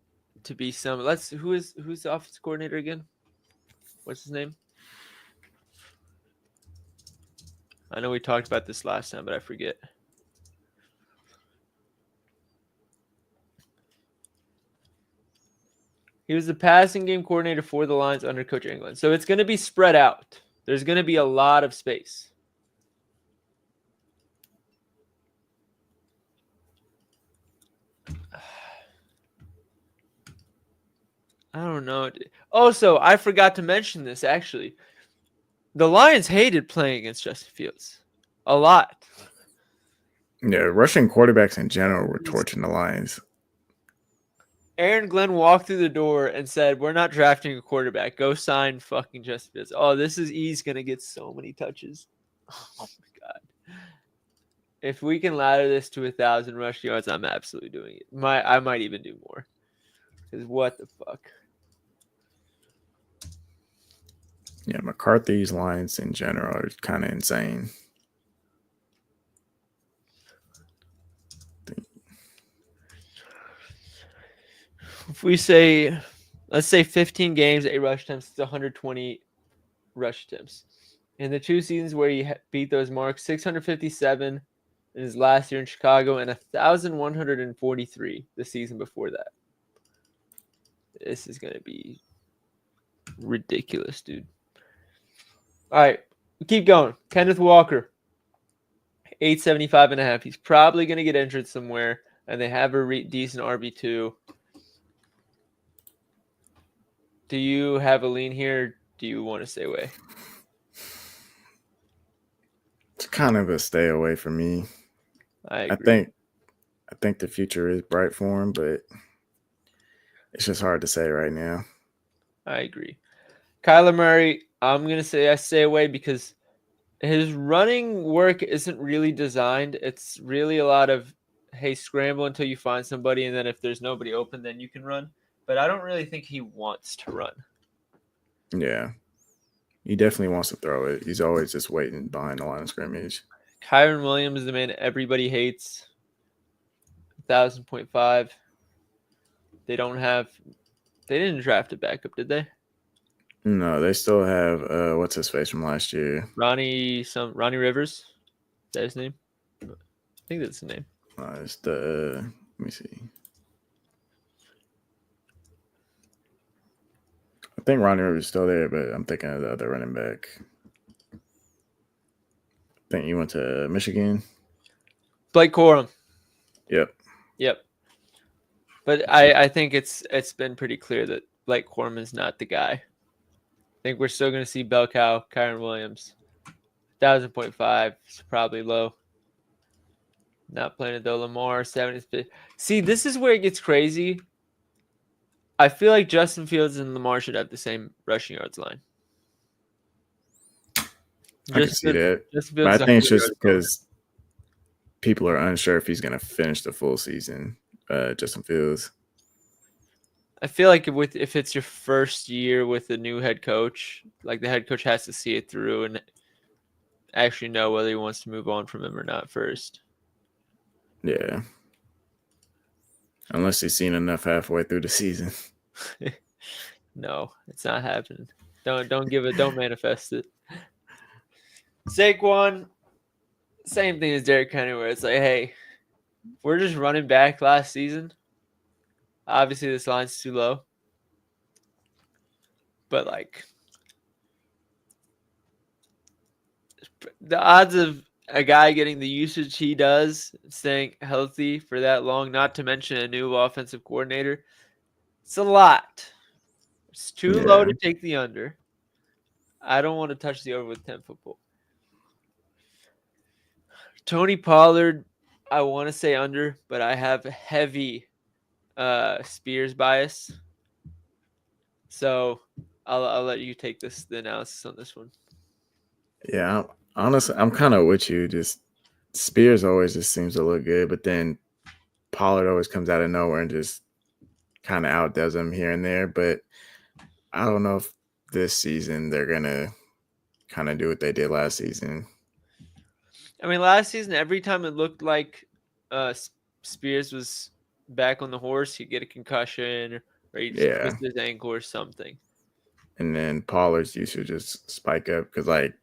to be some. Who's the offense coordinator again? What's his name? I know we talked about this last time, but I forget. He was the passing game coordinator for the Lions under Coach England. So it's going to be spread out. There's going to be a lot of space. I don't know. Also, I forgot to mention this, actually. The Lions hated playing against Justin Fields. A lot.
Yeah, rushing quarterbacks in general were torching the Lions.
Aaron Glenn walked through the door and said, "We're not drafting a quarterback. Go sign fucking Justin Fields." Oh, he's gonna get so many touches. Oh my god! If we can ladder this to 1,000 rushing yards, I'm absolutely doing it. I might even do more. Because what the fuck?
Yeah, McCarthy's lines in general are kind of insane.
If we say, let's say 15 games, 8 rush attempts, it's 120 rush attempts. In the 2 seasons where he beat those marks, 657 in his last year in Chicago and 1,143 the season before that. This is going to be ridiculous, dude. All right, keep going. Kenneth Walker, 875.5. He's probably going to get injured somewhere, and they have a decent RB2. Do you have a lean here? Do you want to stay away?
It's kind of a stay away for me. I think the future is bright for him, but it's just hard to say right now.
I agree. Kyler Murray, I'm going to say I stay away because his running work isn't really designed. It's really a lot of, hey, scramble until you find somebody, and then if there's nobody open, then you can run. But I don't really think he wants to run.
Yeah. He definitely wants to throw it. He's always just waiting behind the line of scrimmage.
Kyron Williams is the man everybody hates. 1,000.5. They didn't draft a backup, did they?
No, they still have what's his face from last year?
Ronnie Rivers. Is that his name? I think that's his name.
It's the let me see. I think Ronnie Rivers is still there, but I'm thinking of the other running back. I think he went to Michigan.
Blake Corum.
Yep.
But I think it's been pretty clear that Blake Corum is not the guy. I think we're still going to see bell cow Kyron Williams. 1,000.5 is probably low. Not playing it though. Lamar 70. See, this is where it gets crazy. I feel like Justin Fields and Lamar should have the same rushing yards line.
I can see that. But I think it's just because people are unsure if he's going to finish the full season. Justin Fields.
I feel like if it's your first year with a new head coach, like the head coach has to see it through and actually know whether he wants to move on from him or not first.
Yeah. Unless he's seen enough halfway through the season.
No, it's not happening. Don't manifest it. Saquon, same thing as Derrick Henry, where it's like, hey, we're just running back last season. Obviously, this line's too low. But, like, the odds of a guy getting the usage he does, staying healthy for that long, not to mention a new offensive coordinator, it's a lot. It's too low to take the under. I don't want to touch the over with 10 football. Tony Pollard, I want to say under, but I have heavy Spears bias. So I'll let you take the analysis on this one.
Yeah, honestly, I'm kind of with you. Just Spears always just seems to look good, but then Pollard always comes out of nowhere and just kind of outdoes him here and there. But I don't know if this season they're gonna kind of do what they did last season.
I mean, last season, every time it looked like Spears was back on the horse, he'd get a concussion or he'd twist his ankle or something. And
then Pollard's used to just spike up because, like,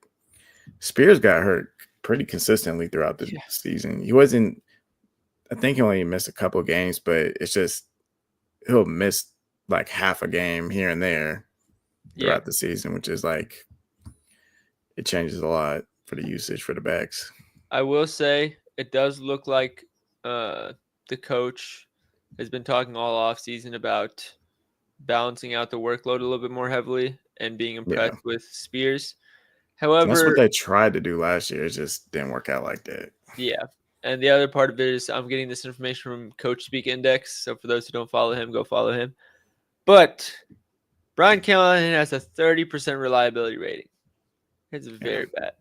Spears got hurt pretty consistently throughout the season. He wasn't – I think he only missed a couple of games, but it's just he'll miss, like, half a game here and there throughout the season, which is, like, it changes a lot for the usage for the backs.
I will say it does look like the coach has been talking all offseason about balancing out the workload a little bit more heavily and being impressed with Spears. However,
that's what they tried to do last year. It just didn't work out like that.
Yeah. And the other part of it is I'm getting this information from Coach Speak Index. So for those who don't follow him, go follow him. But Brian Callahan has a 30% reliability rating. It's very bad.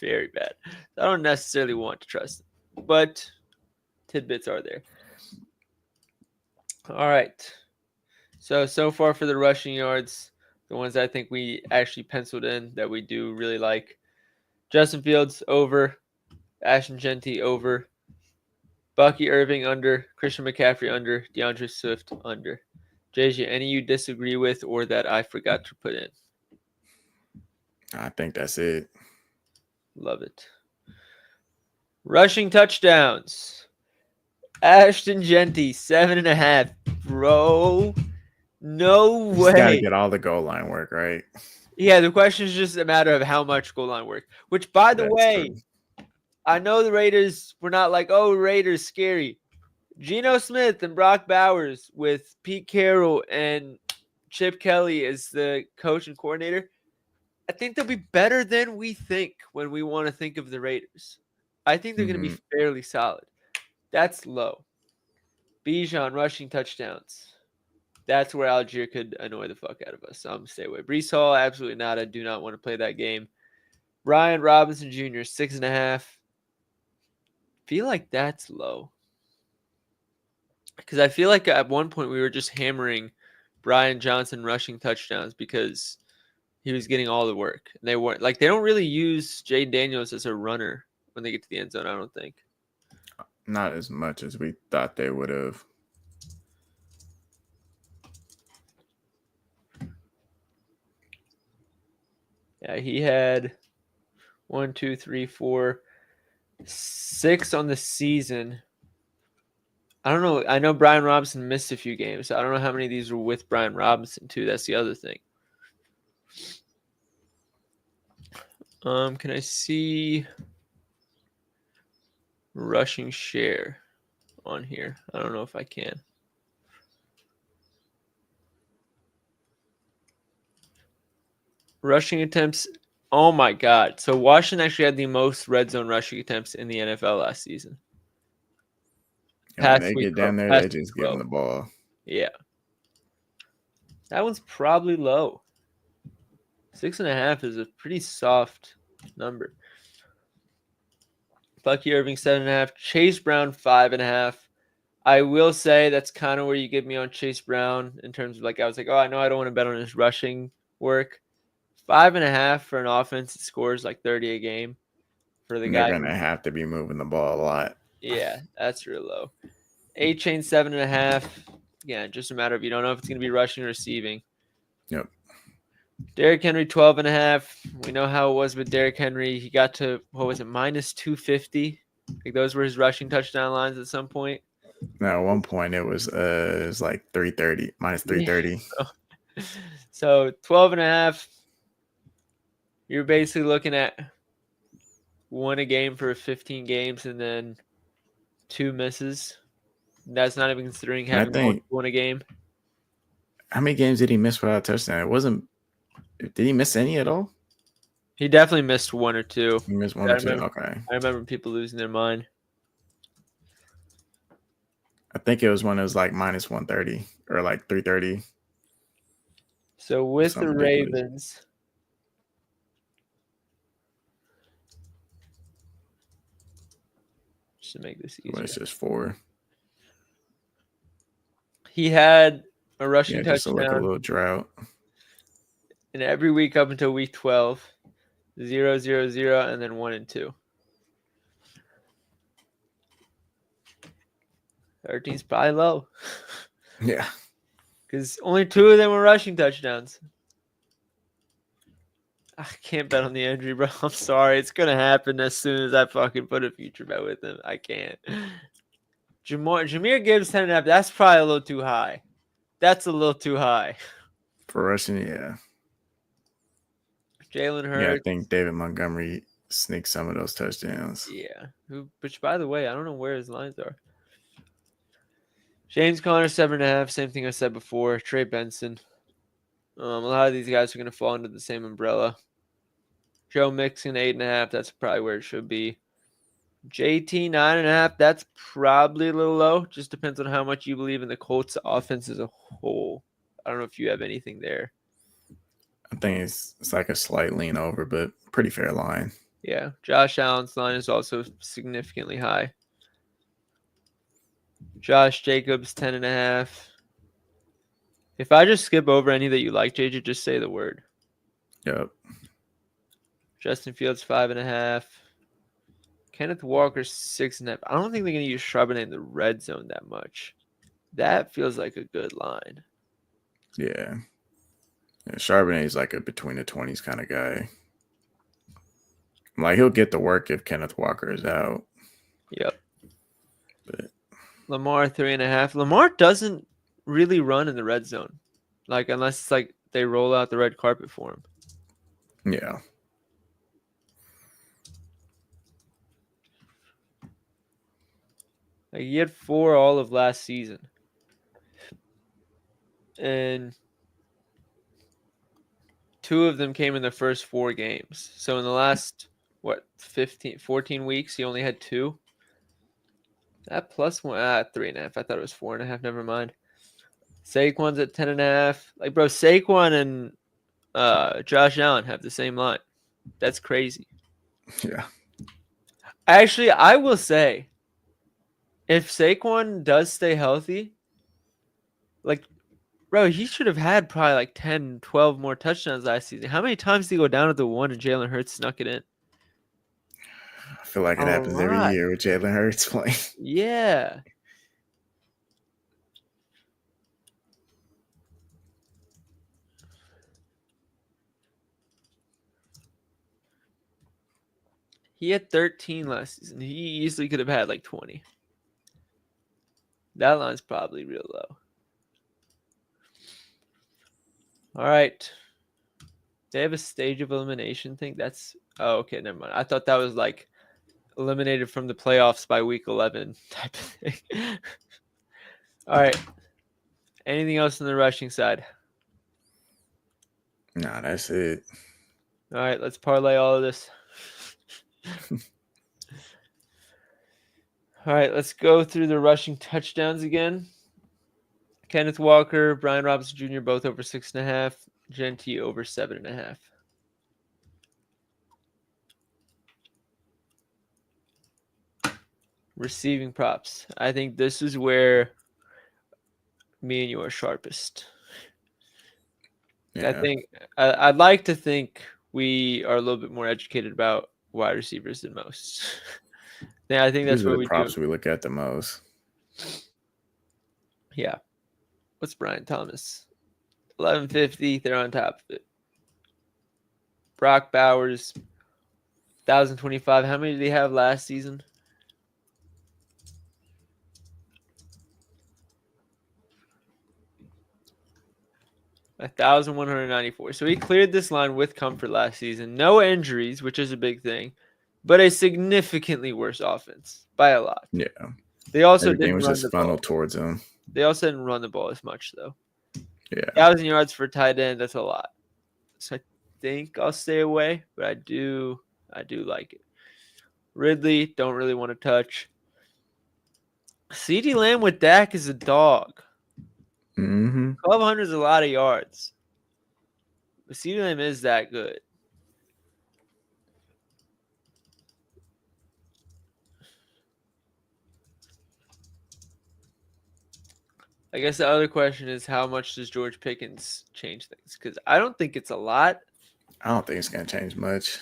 Very bad. I don't necessarily want to trust him, but tidbits are there. All right. So far for the rushing yards, the ones I think we actually penciled in that we do really like. Justin Fields over. Ashton Genty over. Bucky Irving under. Christian McCaffrey under. DeAndre Swift under. JJ, any you disagree with or that I forgot to put in?
I think that's it.
Love it. Rushing touchdowns. Ashton Genty, 7.5. Bro, no way.
He's got to get all the goal line work, right?
Yeah, the question is just a matter of how much goal line work. Which, by the way, true. I know the Raiders were not like, oh, Raiders scary. Geno Smith and Brock Bowers with Pete Carroll and Chip Kelly as the coach and coordinator. I think they'll be better than we think when we want to think of the Raiders. I think they're going to be fairly solid. That's low. Bijan rushing touchdowns. That's where Algier could annoy the fuck out of us. So I'm going to stay away. Breece Hall, absolutely not. I do not want to play that game. Brian Robinson Jr., 6.5. Feel like that's low. Because I feel like at one point we were just hammering Brian Johnson rushing touchdowns because he was getting all the work. And they weren't like they don't really use Jay Daniels as a runner when they get to the end zone, I don't think.
Not as much as we thought they would have.
Yeah, he had 1, 2, 3, 4, 6 on the season. I don't know. I know Brian Robinson missed a few games. So I don't know how many of these were with Brian Robinson, too. That's the other thing. Can I see rushing share on here? I don't know if I can. Rushing attempts. Oh, my God. So Washington actually had the most red zone rushing attempts in the NFL last season.
When they get down there, they just give them the ball.
Yeah. That one's probably low. 6.5 is a pretty soft number. Bucky Irving, 7.5. Chase Brown, 5.5. I will say that's kind of where you get me on Chase Brown in terms of I was like, oh, I know I don't want to bet on his rushing work. 5.5 for an offense that scores 30 a game for the guy.
They're going to have to be moving the ball a lot.
Yeah, that's real low. A-Chain, 7.5. Yeah, just a matter of you don't know if it's going to be rushing or receiving.
Yep.
Derrick Henry, 12.5. We know how it was with Derrick Henry. He got to, minus 250. Those were his rushing touchdown lines at some point.
No, at one point it was 330, minus 330.
Yeah. So 12.5. You're basically looking at 1 a game for 15 games and then 2 misses. That's not even considering having 1 a game.
How many games did he miss without a touchdown? It wasn't. Did he miss any at all?
He definitely missed 1 or 2.
He missed 1 or 2. Okay.
I remember people losing their mind.
I think it was when it was minus 130 or 330.
So with the Ravens, just to make this easier,
well, it's just 4.
He had a rushing touchdown.
Just a little drought.
And every week up until week 12, 0, 0, 0, and then 1 and 2. 13's probably low.
Yeah.
Because only 2 of them were rushing touchdowns. I can't bet on the injury, bro. I'm sorry. It's going to happen as soon as I fucking put a future bet with him. I can't. Jahmyr Gibbs, 10.5. That's probably a little too high. That's a little too high.
For rushing, yeah.
Jalen Hurts.
Yeah, I think David Montgomery sneaks some of those touchdowns.
Yeah. Which, by the way, I don't know where his lines are. James Conner, 7.5. Same thing I said before. Trey Benson. A lot of these guys are going to fall under the same umbrella. Joe Mixon, 8.5. That's probably where it should be. JT 9.5. That's probably a little low. Just depends on how much you believe in the Colts offense as a whole. I don't know if you have anything there.
I think it's like a slight lean over, but pretty fair line.
Yeah, Josh Allen's line is also significantly high. Josh Jacobs 10.5. If I just skip over any that you like, JJ, just say the word.
Yep.
Justin Fields 5.5. Kenneth Walker 6.5. I don't think they're going to use Charbonnet in the red zone that much. That feels like a good line.
Yeah. Charbonnet is like a between the 20s kind of guy. Like, he'll get the work if Kenneth Walker is out.
Yep.
But
Lamar 3.5. Lamar doesn't really run in the red zone, like unless it's like they roll out the red carpet for him.
yeah.
Like he had 4 all of last season, and 2 of them came in the first 4 games. So in the last 14 weeks, he only had 2. That plus 1 3.5. I thought it was 4.5. Never mind. Saquon's at 10.5. Like, bro, Saquon and Josh Allen have the same line. That's crazy.
Yeah.
Actually, I will say, if Saquon does stay healthy, like, bro, he should have had probably like 10, 12 more touchdowns last season. How many times did he go down to the 1 and Jalen Hurts snuck it in?
I feel like it
A
happens every
lot.
year with Jalen Hurts playing.
Yeah. He had 13 last season. He easily could have had like 20. That line's probably real low. All right. They have a stage of elimination thing. That's okay. Never mind. I thought that was like eliminated from the playoffs by week 11 type of thing. All right. Anything else on the rushing side?
Nah, that's it.
All right. Let's parlay all of this. All right. Let's go through the rushing touchdowns again. Kenneth Walker, Brian Robinson Jr. both over 6.5. Genty over 7.5. Receiving props. I think this is where me and you are sharpest.
Yeah.
I think I'd like to think we are a little bit more educated about wide receivers than most. Yeah, I think that's
These are
what
the
we
props
do.
we look at the most.
Yeah. What's Brian Thomas? 1150. They're on top of it. Brock Bowers, 1,025. How many did he have last season? $1,194. So he cleared this line with comfort last season. No injuries, which is a big thing, but a significantly worse offense by a lot.
Yeah.
They also
Everything
didn't
was
run
just
the ball.
funneled towards him.
They also didn't run the ball as much, though.
Yeah.
1,000 yards for tight end, that's a lot. So I think I'll stay away, but I do like it. Ridley, don't really want to touch. CeeDee Lamb with Dak is a dog.
Mm-hmm.
1,200 is a lot of yards. But CeeDee Lamb is that good. I guess the other question is how much does George Pickens change things? Because I don't think it's a lot.
I don't think it's going to change much.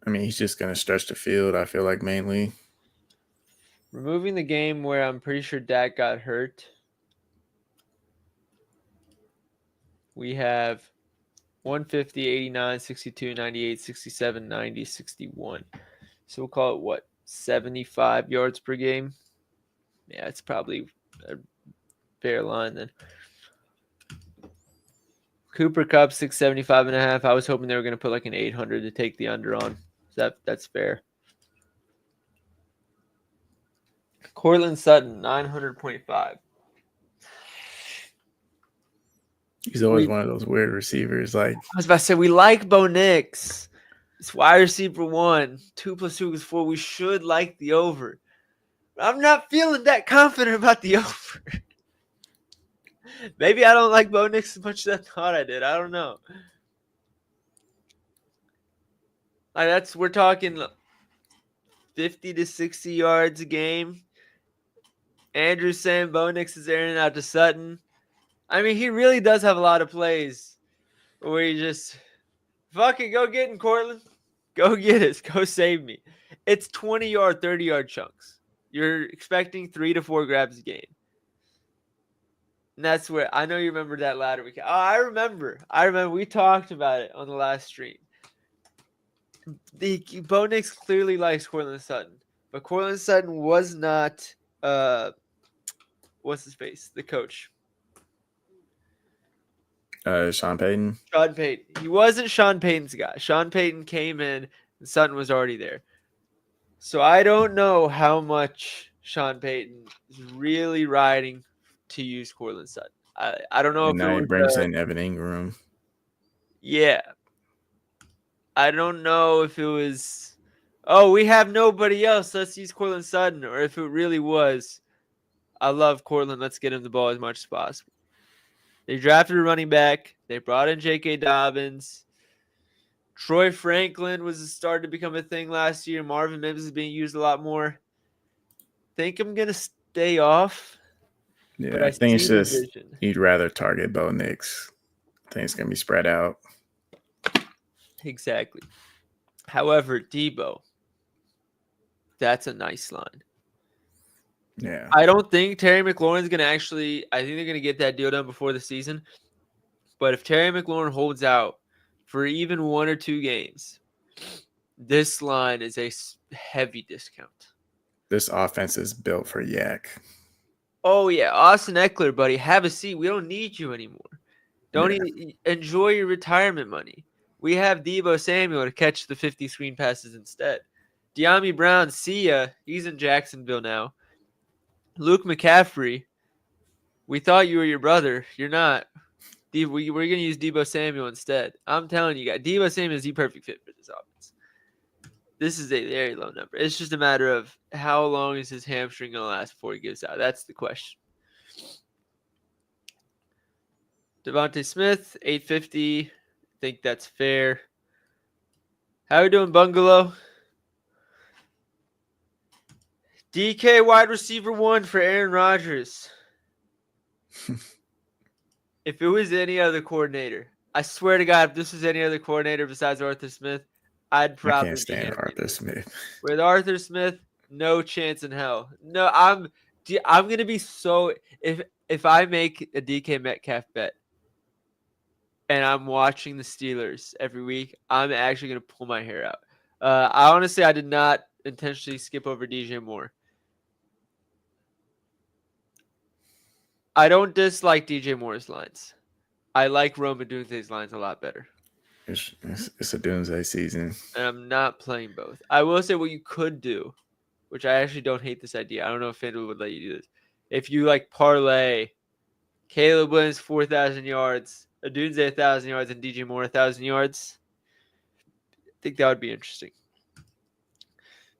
I mean, he's just going to stretch the field, I feel like, mainly.
Removing the game where I'm pretty sure Dak got hurt, we have 150, 89, 62, 98, 67, 90, 61. So we'll call it what? 75 yards per game? Yeah, it's probably a fair line then. Cooper Kupp 675.5. I was hoping they were going to put like an 800 to take the under on. That's fair. Cortland Sutton 900.5.
He's always one of those weird receivers. Like,
I was about to say we like Bo Nix. It's wide receiver 1. 2 + 2 = 4. We should like the over. I'm not feeling that confident about the over. Maybe I don't like Bo Nix as much as I thought I did. I don't know. We're talking 50 to 60 yards a game. Andrew saying Bo Nix is airing out to Sutton. I mean, he really does have a lot of plays where he just fucking go get him, Cortland. Go get us. Go save me. It's 20-yard, 30-yard chunks. You're expecting 3 to 4 grabs a game. And that's where I know you remember that ladder week. Oh, I remember. We talked about it on the last stream. Bo Nix clearly likes Cortland Sutton, but Cortland Sutton was not what's his face? The coach.
Sean Payton.
Sean Payton. He wasn't Sean Payton's guy. Sean Payton came in and Sutton was already there. So I don't know how much Sean Payton is really riding to use Cortland Sutton. I don't know
And
if
now
it
he
was,
brings in Evan Ingram.
Yeah. I don't know if it was, oh, we have nobody else, let's use Cortland Sutton, or if it really was, I love Cortland, let's get him the ball as much as possible. They drafted a running back. They brought in J.K. Dobbins. Troy Franklin was starting to become a thing last year. Marvin Mims is being used a lot more. Think I'm going to stay off.
Yeah, I think it's just you'd rather target Bo Nix. I think it's going to be spread out.
Exactly. However, Debo, that's a nice line.
Yeah.
I don't think Terry McLaurin's going to I think they're going to get that deal done before the season. But if Terry McLaurin holds out for even 1 or 2 games, this line is a heavy discount.
This offense is built for Yak.
Oh, yeah. Austin Eckler, buddy, have a seat. We don't need you anymore. Enjoy your retirement money. We have Deebo Samuel to catch the 50 screen passes instead. De'Ami Brown, see ya. He's in Jacksonville now. Luke McCaffrey, we thought you were your brother. You're not. We're going to use Deebo Samuel instead. I'm telling you guys, Deebo Samuel is the perfect fit for this offense. This is a very low number. It's just a matter of how long is his hamstring going to last before he gives out. That's the question. Devontae Smith, 850. I think that's fair. How are we doing, Bungalow? DK wide receiver 1 for Aaron Rodgers. If it was any other coordinator, I swear to God, if this was any other coordinator besides Arthur Smith, I'd probably
I can't stand Arthur Smith.
With Arthur Smith, no chance in hell. No, I'm gonna be so if I make a DK Metcalf bet and I'm watching the Steelers every week, I'm actually gonna pull my hair out. I did not intentionally skip over DJ Moore. I don't dislike DJ Moore's lines. I like Rome Odunze's lines a lot better.
It's a doomsday season.
And I'm not playing both. I will say what you could do, which I actually don't hate this idea. I don't know if FanDuel would let you do this. If you parlay Caleb Williams 4,000 yards, Odunze 1,000 yards, and DJ Moore 1,000 yards, I think that would be interesting.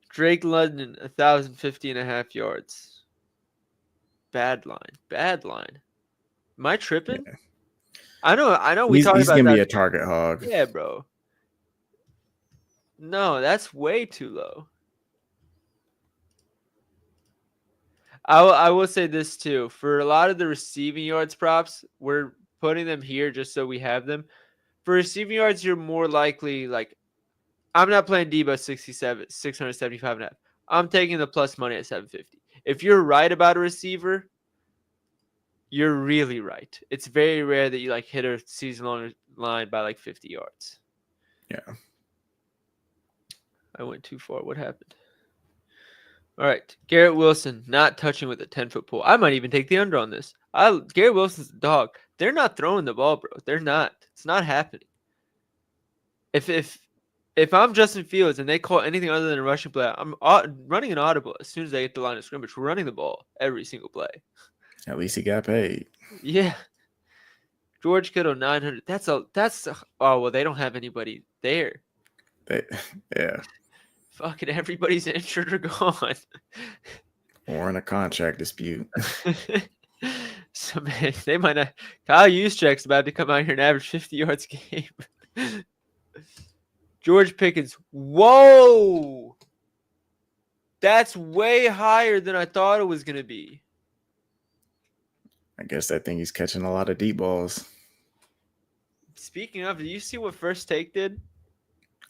Drake London 1,050.5 yards. Bad line. Am I tripping?
Yeah.
I know. He's
going to be a target hog.
Yeah, bro. No, that's way too low. I will say this too. For a lot of the receiving yards props, we're putting them here just so we have them. For receiving yards, you're more likely I'm not playing Debo 675.5. I'm taking the plus money at 750. If you're right about a receiver, you're really right. It's very rare that you hit a season-long line by 50 yards.
Yeah.
I went too far. What happened? All right. Garrett Wilson, not touching with a 10-foot pole. I might even take the under on this. Garrett Wilson's a dog. They're not throwing the ball, bro. They're not. It's not happening. If I'm Justin Fields and they call anything other than a rushing play, I'm running an audible as soon as they get the line of scrimmage. We're running the ball every single play.
At least he got paid.
Yeah. George Kittle 900. That's oh well, they don't have anybody there.
Yeah,
Fucking everybody's injured or gone.
or in a contract dispute.
So man, they might not. Kyle Juszczyk's about to come out here and average 50 yards a game. George Pickens. Whoa! That's way higher than I thought it was going to be.
I guess I think he's catching a lot of deep balls.
Speaking of, did you see what First Take did?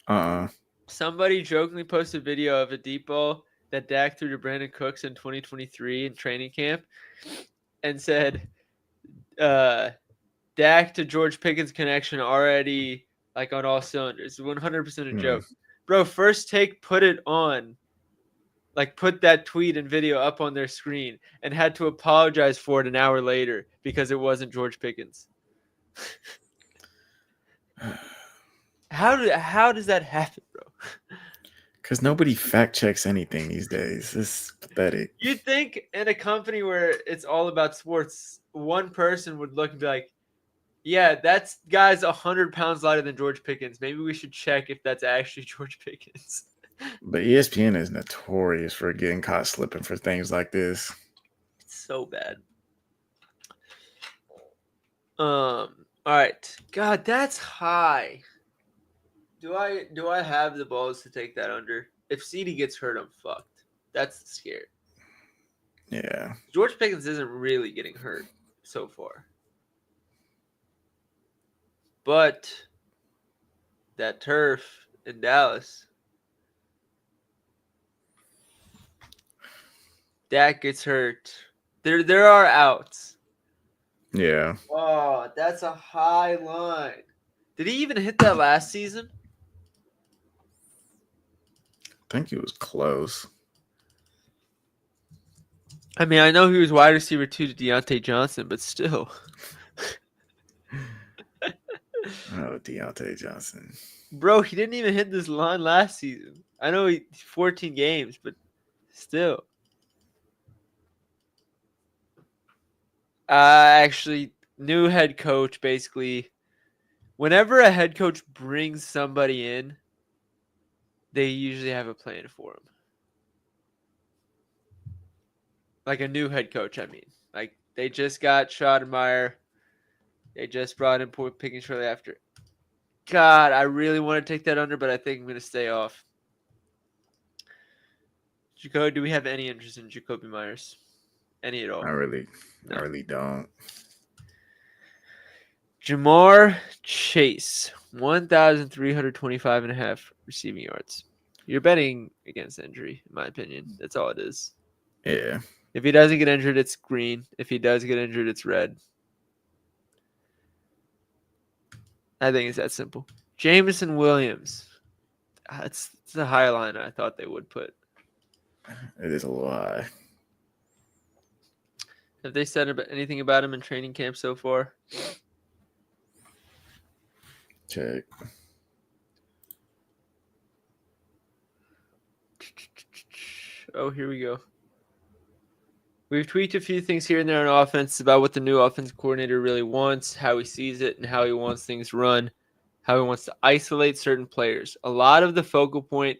Uh-uh.
Somebody jokingly posted a video of a deep ball that Dak threw to Brandon Cooks in 2023 in training camp and said, Dak to George Pickens connection already like on all cylinders. 100% a joke. Bro, First Take put it on. Like put that tweet and video up on their screen and had to apologize for it an hour later because it wasn't George Pickens. How does that happen, bro?
Because nobody fact checks anything these days. It's pathetic.
You'd think in a company where it's all about sports, one person would look and be like, yeah, that guy's 100 pounds lighter than George Pickens. Maybe we should check if that's actually George Pickens.
But ESPN is notorious for getting caught slipping for things like this.
It's so bad. All right. God, that's high. Do I have the balls to take that under? If CeeDee gets hurt, I'm fucked. That's scary.
Yeah.
George Pickens isn't really getting hurt so far. But that turf in Dallas, Dak gets hurt. There are outs.
Yeah.
Oh, that's a high line. Did he even hit that last season?
I think he was close.
I mean, I know he was wide receiver 2 to Deontay Johnson, but still.
Oh, Deontay Johnson.
Bro, he didn't even hit this line last season. I know he 14 games, but still. Actually, new head coach, basically. Whenever a head coach brings somebody in, they usually have a plan for him. Like a new head coach, I mean. Like, they just got Schottenheimer. They just brought in Pickens shortly after. God, I really want to take that under, but I think I'm going to stay off. Jacoby, do we have any interest in Jacoby Myers? Any at all?
I really don't.
Jamar Chase, 1,325.5 receiving yards. You're betting against injury, in my opinion. That's all it is.
Yeah.
If he doesn't get injured, it's green. If he does get injured, it's red. I think it's that simple. Jameson Williams. It's a high line I thought they would put.
It is a little high.
Have they said anything about him in training camp so far?
Check.
Oh, here we go. We've tweaked a few things here and there on offense about what the new offensive coordinator really wants, how he sees it, and how he wants things run, how he wants to isolate certain players. A lot of the focal point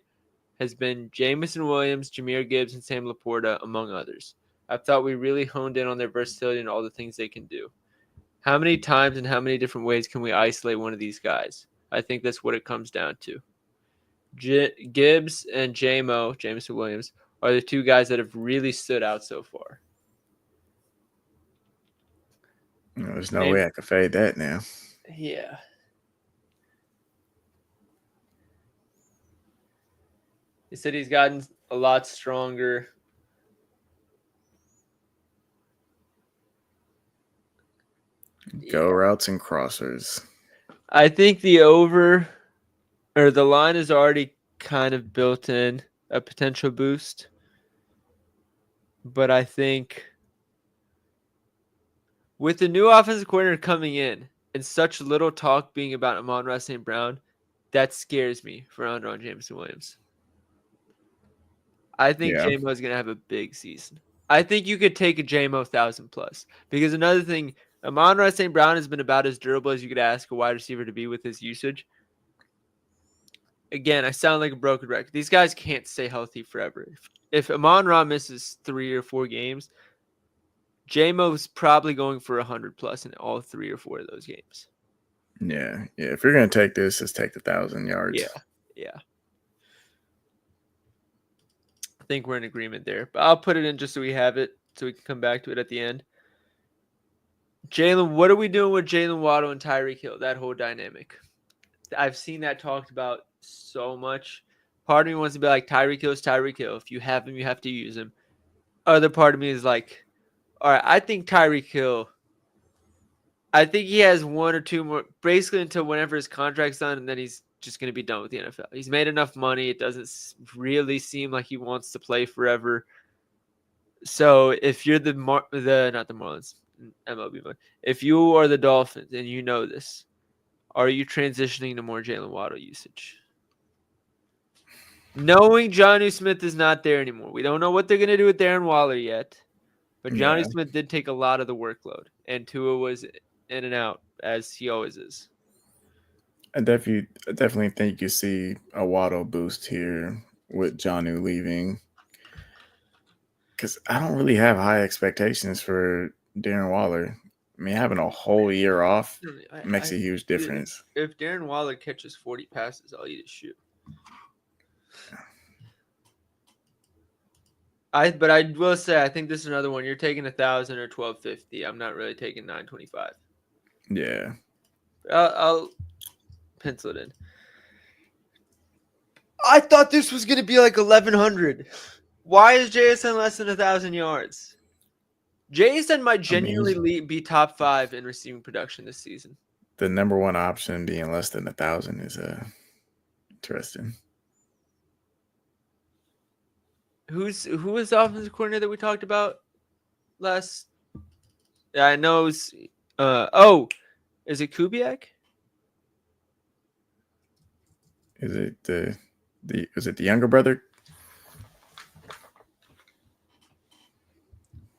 has been Jameson Williams, Jahmyr Gibbs, and Sam Laporta, among others. I thought we really honed in on their versatility and all the things they can do. How many times and how many different ways can we isolate one of these guys? I think that's what it comes down to. Gibbs and Jameson Williams, are the two guys that have really stood out so far.
There's no way I could fade that now.
Yeah. He said he's gotten a lot stronger.
Go routes and crossers.
I think the line is already kind of built in a potential boost. But I think with the new offensive coordinator coming in and such little talk being about Amon-Ra St. Brown, that scares me for Andron Jameson Williams. I think J-Mo is going to have a big season. I think you could take a J-Mo 1,000 plus. Because another thing, Amon-Ra St. Brown has been about as durable as you could ask a wide receiver to be with his usage. again, I sound like a broken record. These guys can't stay healthy forever. If Amon-Ra misses 3 or 4 games, J-Mo's probably going for 100+ in all 3 or 4 of those games.
Yeah. If you're gonna take this, just take the 1,000 yards.
Yeah. I think we're in agreement there. But I'll put it in just so we have it, so we can come back to it at the end. Jalen, what are we doing with Jalen Waddle and Tyreek Hill? That whole dynamic. I've seen that talked about so much. Part of me wants to be like, Tyreek Hill's Tyreek Hill. If you have him, you have to use him. Other part of me is like, all right, I think Tyreek Hill, I think he has 1 or 2 more, basically until whenever his contract's done, and then he's just going to be done with the NFL. He's made enough money. It doesn't really seem like he wants to play forever. So if you're not the Marlins, MLB, if you are the Dolphins and you know this, are you transitioning to more Jalen Waddle usage? Knowing Jonnu Smith is not there anymore. We don't know what they're going to do with Darren Waller yet. But Jonnu Smith did take a lot of the workload. And Tua was in and out, as he always is.
I definitely think you see a Waddle boost here with Jonnu leaving. Because I don't really have high expectations for Darren Waller. I mean, having a whole year off makes a huge difference.
If Darren Waller catches 40 passes, I'll eat his shoe. But I will say, I think this is another one. You're taking 1,000 or 1,250. I'm not really taking 925.
Yeah.
I'll pencil it in. I thought this was going to be like 1,100. Why is JSN less than 1,000 yards? JSN might genuinely be top 5 in receiving production this season.
The number one option being less than 1,000 is interesting.
Who was the offensive coordinator that we talked about last? Yeah, I know. Is it Kubiak?
Is it the younger brother?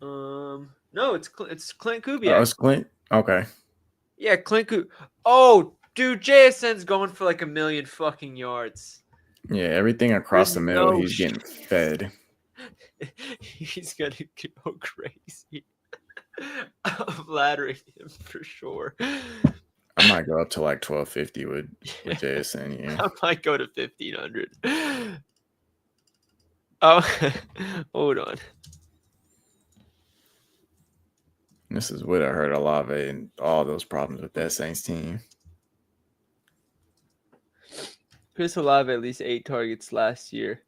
No, it's Clint Kubiak.
Oh, it's Clint. Okay.
Yeah, Clint Kubiak. Oh, dude, JSN's going for like 1,000,000 fucking yards.
Yeah, everything across the middle, he's getting fed.
He's gonna go crazy. I'm flattering him for sure.
I might go up to like 1,250 with JSN. Yeah.
I might go to 1,500. Oh, hold on.
This is what I heard Olave and all those problems with that Saints team.
Chris Olave at least 8 targets last year.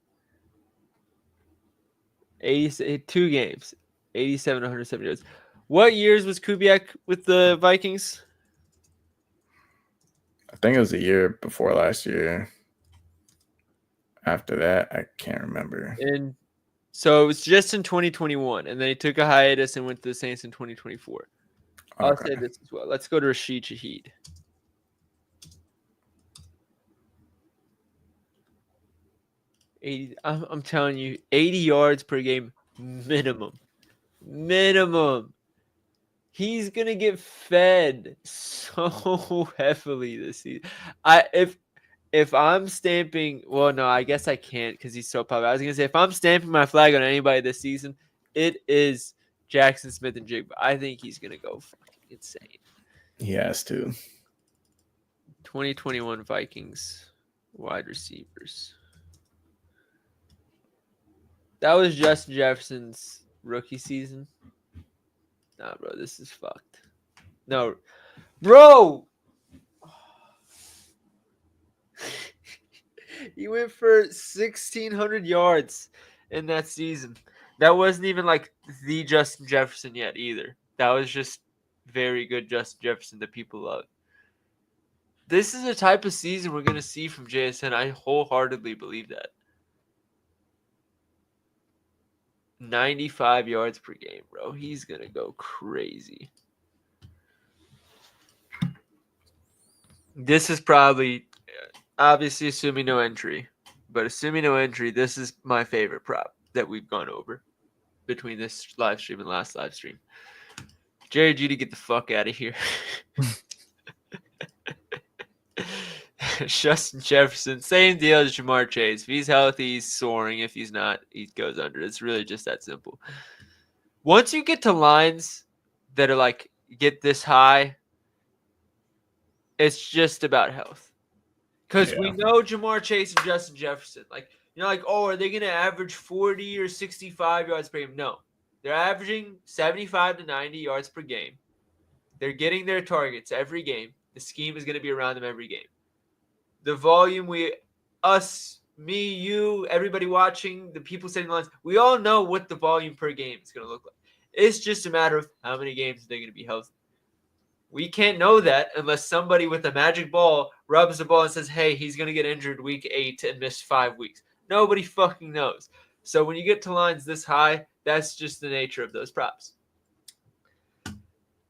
2 games, 87, 170 yards. What years was Kubiak with the Vikings?
I think it was the year before last year. After that, I can't remember.
And so it was just in 2021, and then he took a hiatus and went to the Saints in 2024. I'll say this as well. Let's go to Rashid Shaheed. I'm telling you, 80 yards per game minimum. He's gonna get fed so heavily this season. If I'm stamping, well, no, I guess I can't because he's so popular. I was gonna say if I'm stamping my flag on anybody this season, it is Jackson Smith-Njigba. I think he's gonna go fucking insane.
He has to.
2021 Vikings wide receivers. That was Justin Jefferson's rookie season. Nah, bro, this is fucked. No, bro. He went for 1,600 yards in that season. That wasn't even like the Justin Jefferson yet either. That was just very good Justin Jefferson that people love. This is the type of season we're going to see from JSN. I wholeheartedly believe that. 95 yards per game, bro. He's going to go crazy. This is probably, obviously assuming no entry, but assuming no entry, this is my favorite prop that we've gone over between this live stream and last live stream. Jerry Jeudy, get the fuck out of here. Justin Jefferson, same deal as Jamar Chase. If he's healthy, he's soaring. If he's not, he goes under. It's really just that simple. Once you get to lines that are like get this high, it's just about health. Because we know Jamar Chase and Justin Jefferson. Like, are they going to average 40 or 65 yards per game? No. They're averaging 75 to 90 yards per game. They're getting their targets every game. The scheme is going to be around them every game. The volume, me, you, everybody watching, the people sitting in lines, we all know what the volume per game is going to look like. It's just a matter of how many games they're going to be healthy. We can't know that unless somebody with a magic ball rubs the ball and says, hey, he's going to get injured week 8 and miss 5 weeks. Nobody fucking knows. So when you get to lines this high, that's just the nature of those props.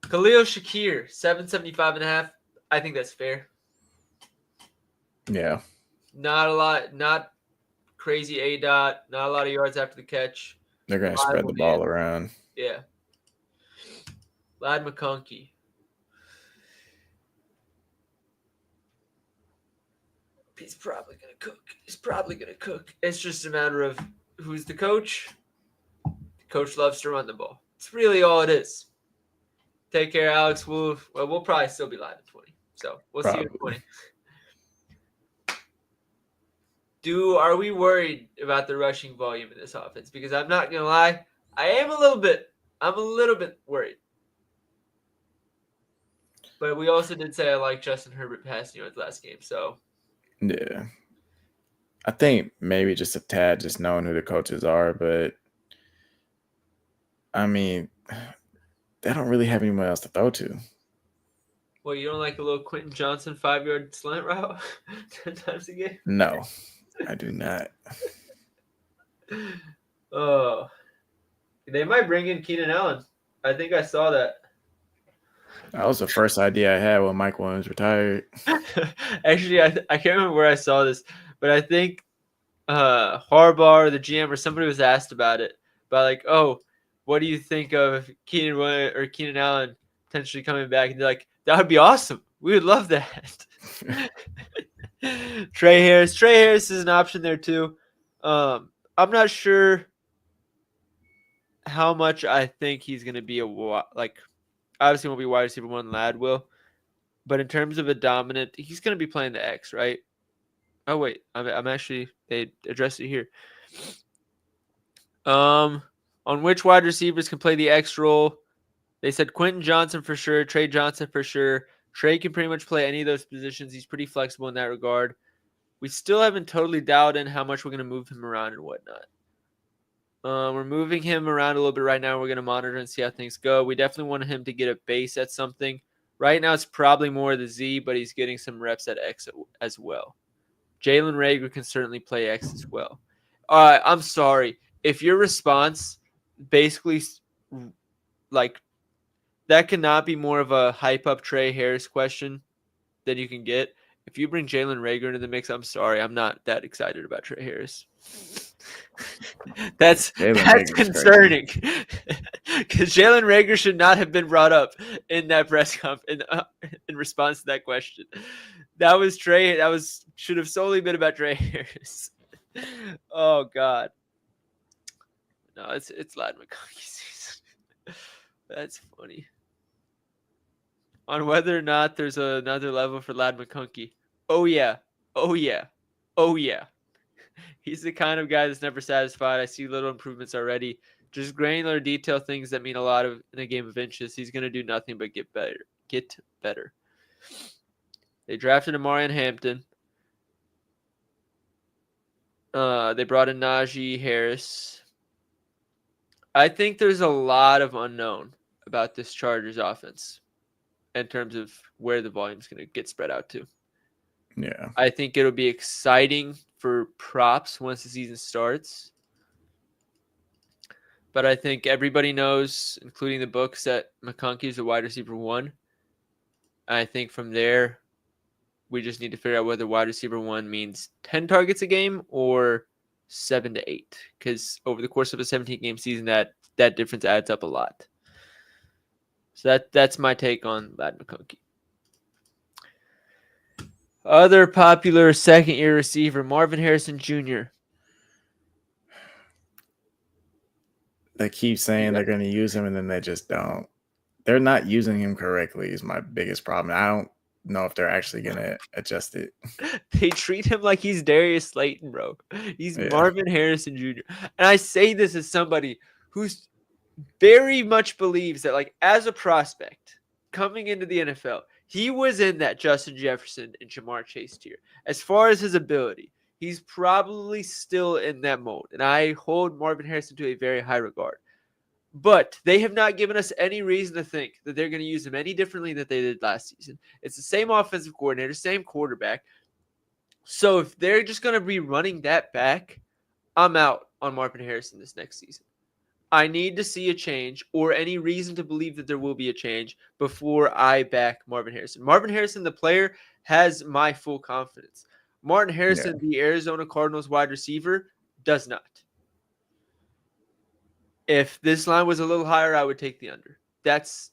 Khalil Shakir, 775.5. I think that's fair.
Yeah.
Not a lot, not crazy A-dot, not a lot of yards after the catch.
They're going to spread the ball around.
Yeah. Ladd McConkey. He's probably going to cook. It's just a matter of who's the coach. The coach loves to run the ball. It's really all it is. Take care, Alex. We'll probably still be live at 20. So we'll see you at 20. Are we worried about the rushing volume in this offense? Because I'm not going to lie, I'm a little bit worried. But we also did say I like Justin Herbert passing yards last game, so.
Yeah. I think maybe just a tad just knowing who the coaches are, but I mean, they don't really have anyone else to throw to.
Well, you don't like a little Quentin Johnson 5-yard slant route 10 times a game?
No, I do not.
Oh. They might bring in Keenan Allen. I think I saw that.
That was the first idea I had when Mike Williams retired.
Actually, I can't remember where I saw this, but I think Harbaugh or the GM or somebody was asked about it. But like, what do you think of Keenan Allen potentially coming back? And they're like, that would be awesome. We would love that. Trey Harris is an option there too. I'm not sure how much I think he's going to be obviously won't be wide receiver 1, Ladd will. But in terms of a dominant, he's going to be playing the X, right? Oh, wait. I'm actually, they addressed it here. On which wide receivers can play the X role? They said Quentin Johnson for sure, Trey Johnson for sure. Trey can pretty much play any of those positions. He's pretty flexible in that regard. We still haven't totally dialed in how much we're going to move him around and whatnot. We're moving him around a little bit right now. We're going to monitor and see how things go. We definitely want him to get a base at something. Right now, it's probably more the Z, but he's getting some reps at X as well. Jalen Reagor can certainly play X as well. I'm sorry. If your response basically, that cannot be more of a hype-up Trey Harris question than you can get. If you bring Jalen Reagor into the mix, I'm sorry. I'm not that excited about Trey Harris. That's concerning because Jalen Reagor should not have been brought up in that press conference in response to that question. That was Trey. Should have solely been about Trey Harris. Oh God, no, it's Ladd McConkey season. That's funny. On whether or not there's another level for Ladd McConkey. Oh yeah. He's the kind of guy that's never satisfied. I see little improvements already. Just granular detail things that mean a lot in a game of inches. He's going to do nothing but get better. They drafted Amarian Hampton. They brought in Najee Harris. I think there's a lot of unknown about this Chargers offense in terms of where the volume is going to get spread out to.
Yeah.
I think it'll be exciting for props once the season starts. But I think everybody knows, including the books, that McConkey is a wide receiver 1. I think from there, we just need to figure out whether wide receiver 1 means 10 targets a game or 7 to 8. Because over the course of a 17-game season, that difference adds up a lot. So that's my take on Ladd McConkey. Other popular second-year receiver, Marvin Harrison Jr.
They keep saying they're going to use him, and then they just don't. They're not using him correctly is my biggest problem. I don't know if they're actually going to adjust it.
They treat him like he's Darius Slayton, bro. He's
Yeah.
Marvin Harrison Jr. And I say this as somebody who's very much believes that, like, as a prospect coming into the NFL, he was in that Justin Jefferson and Jamar Chase tier. As far as his ability, he's probably still in that mold. And I hold Marvin Harrison to a very high regard. But they have not given us any reason to think that they're going to use him any differently than they did last season. It's the same offensive coordinator, same quarterback. So if they're just going to be running that back, I'm out on Marvin Harrison this next season. I need to see a change or any reason to believe that there will be a change before I back Marvin Harrison. Marvin Harrison, the player, has my full confidence. Martin Harrison, the Arizona Cardinals wide receiver, does not. If this line was a little higher, I would take the under. That's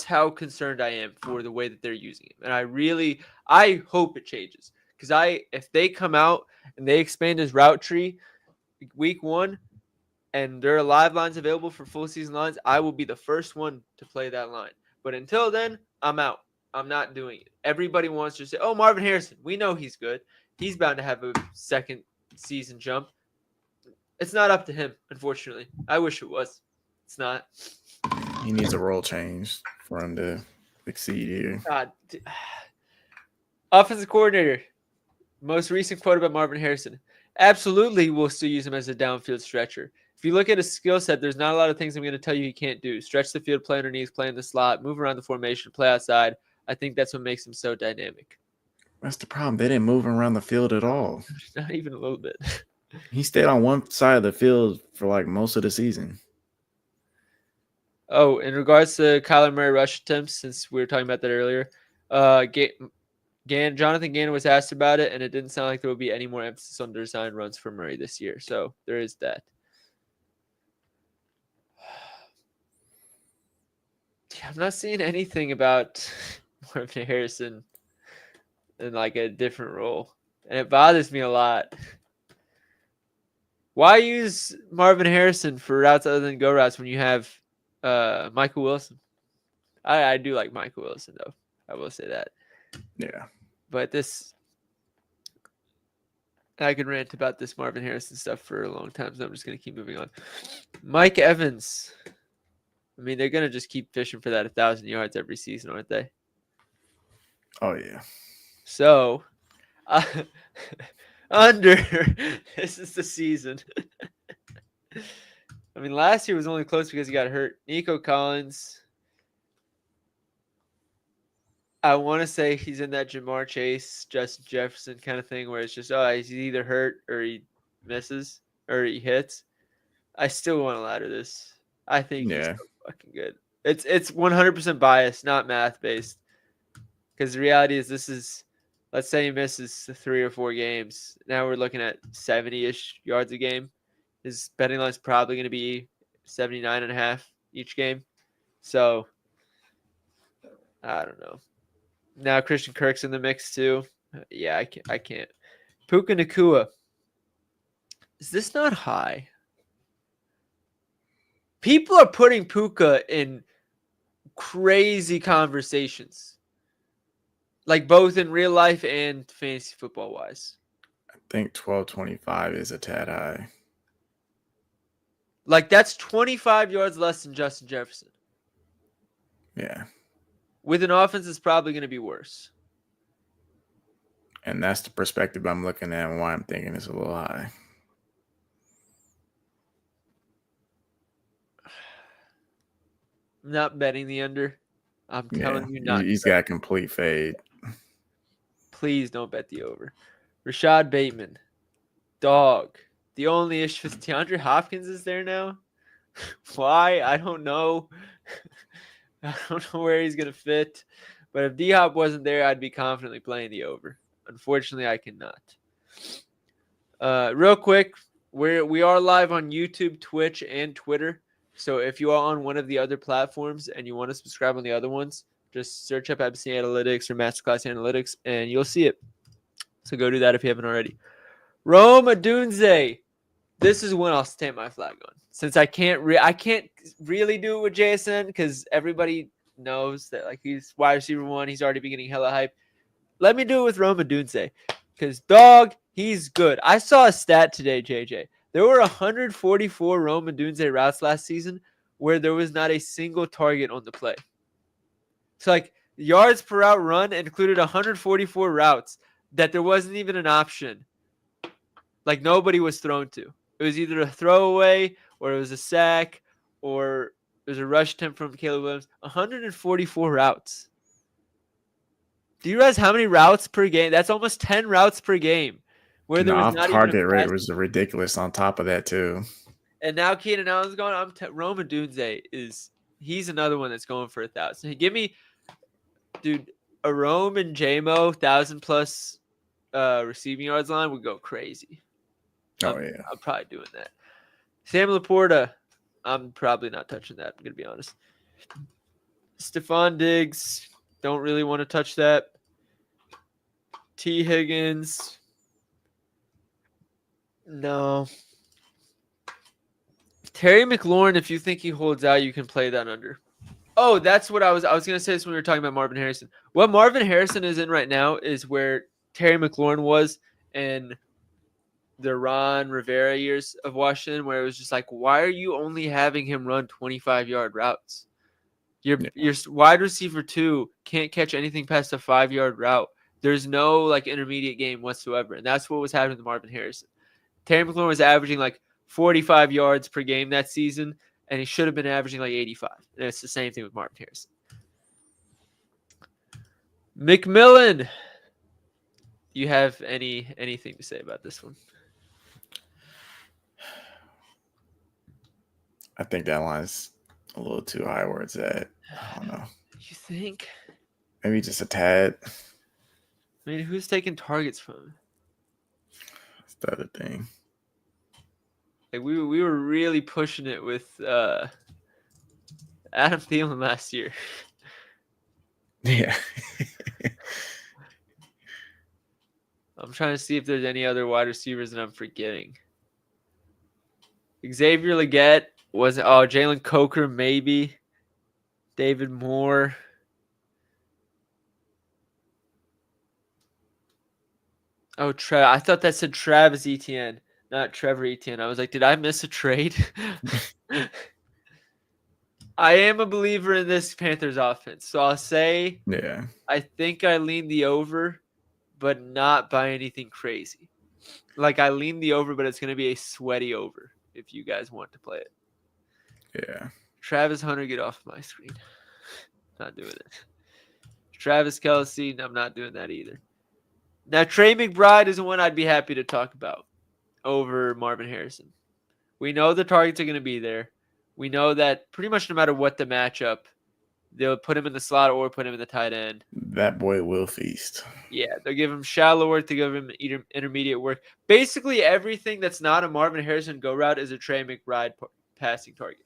how concerned I am for the way that they're using him. And I hope it changes. Because if they come out and they expand his route tree week 1, and there are live lines available for full season lines, I will be the first one to play that line. But until then, I'm out. I'm not doing it. Everybody wants to say, oh, Marvin Harrison, we know he's good. He's bound to have a second season jump. It's not up to him, unfortunately. I wish it was. It's not.
He needs a role change for him to succeed here.
Offensive coordinator. Most recent quote about Marvin Harrison. Absolutely, we'll still use him as a downfield stretcher. If you look at his skill set, there's not a lot of things I'm going to tell you he can't do. Stretch the field, play underneath, play in the slot, move around the formation, play outside. I think that's what makes him so dynamic.
That's the problem. They didn't move him around the field at all.
Not even a little bit.
He stayed on one side of the field for like most of the season.
Oh, in regards to Kyler Murray rush attempts, since we were talking about that earlier, Jonathan Gannon was asked about it, and it didn't sound like there would be any more emphasis on design runs for Murray this year. So there is that. I'm not seeing anything about Marvin Harrison in like a different role, and it bothers me a lot. Why use Marvin Harrison for routes other than go routes when you have Michael Wilson? I do like Michael Wilson, though. I will say that.
Yeah.
But I could rant about this Marvin Harrison stuff for a long time, so I'm just going to keep moving on. Mike Evans. I mean, they're going to just keep fishing for that 1,000 yards every season, aren't they?
Oh, yeah.
So, under, this is the season. I mean, last year was only close because he got hurt. Nico Collins. I want to say he's in that Jamar Chase, Justin Jefferson kind of thing where it's just, he's either hurt or he misses or he hits. I still want to ladder this. I think he's so fucking good. It's 100% biased, not math based. Because the reality is let's say he misses 3 or 4 games. Now we're looking at 70-ish yards a game. His betting line is probably going to be 79.5 each game. So, I don't know. Now Christian Kirk's in the mix too. Yeah, I can't. Puka Nacua. Is this not high? People are putting Puka in crazy conversations. Like both in real life and fantasy football wise.
I think 12.25 is a tad high.
Like that's 25 yards less than Justin Jefferson.
Yeah.
With an offense that's probably going to be worse.
And that's the perspective I'm looking at and why I'm thinking it's a little high.
I'm not betting the under. I'm telling you not.
He's got a complete fade.
Please don't bet the over. Rashad Bateman. Dog. The only issue is DeAndre Hopkins is there now. Why? I don't know. I don't know where he's going to fit. But if D-Hop wasn't there, I'd be confidently playing the over. Unfortunately, I cannot. Real quick, we are live on YouTube, Twitch, and Twitter. So if you are on one of the other platforms and you want to subscribe on the other ones, just search up ABC Analytics or Masterclass Analytics, and you'll see it. So go do that if you haven't already. Rome Odunze. This is when I'll stamp my flag on. Since I can't really do it with JSN because everybody knows that like he's wide receiver 1. He's already been getting hella hype. Let me do it with Rome Odunze because dog, he's good. I saw a stat today, JJ. There were 144 Rome Odunze routes last season where there was not a single target on the play. So like yards per route run included 144 routes that there wasn't even an option. Like nobody was thrown to. It was either a throwaway or it was a sack or it was a rush attempt from Caleb Williams. 144 routes. Do you realize how many routes per game? That's almost 10 routes per game. Where there was not
off-target
even
rate was ridiculous on top of that too.
And now Keenan Allen's gone. Rome Odunze he's another one that's going for 1,000. Give me, dude, a Rome and JMO 1,000+ receiving yards line would go crazy. I'm probably doing that. Sam Laporta, I'm probably not touching that. I'm going to be honest. Stephon Diggs, don't really want to touch that. T. Higgins, no. Terry McLaurin, if you think he holds out, you can play that under. Oh, that's what I was going to say this when we were talking about Marvin Harrison. What Marvin Harrison is in right now is where Terry McLaurin was in the Ron Rivera years of Washington, where it was just like, why are you only having him run 25-yard routes? Your wide receiver 2 can't catch anything past a 5-yard route. There's no like intermediate game whatsoever, and that's what was happening to Marvin Harrison. Terry McLaurin was averaging like 45 yards per game that season, and he should have been averaging like 85. And it's the same thing with Marvin Harrison. McMillan, do you have anything to say about this one?
I think that line's a little too high where it's at. I don't know.
You think?
Maybe just a tad.
I mean, who's taking targets from him?
That's the other thing.
Like we were really pushing it with Adam Thielen last year.
Yeah.
I'm trying to see if there's any other wide receivers that I'm forgetting. Xavier Legette Jalen Coker maybe. David Moore. Oh, I thought that said Travis Etienne, not Trevor Etienne. I was like, did I miss a trade? I am a believer in this Panthers offense. So I'll say I think I lean the over, but not by anything crazy. Like I lean the over, but it's going to be a sweaty over if you guys want to play it.
Yeah.
Travis Hunter, get off my screen. Not doing it. Travis Kelce, I'm not doing that either. Now, Trey McBride is the one I'd be happy to talk about over Marvin Harrison. We know the targets are going to be there. We know that pretty much no matter what the matchup, they'll put him in the slot or put him in the tight end.
That boy will feast.
Yeah, they'll give him shallow work. They'll give him intermediate work. Basically, everything that's not a Marvin Harrison go route is a Trey McBride passing target.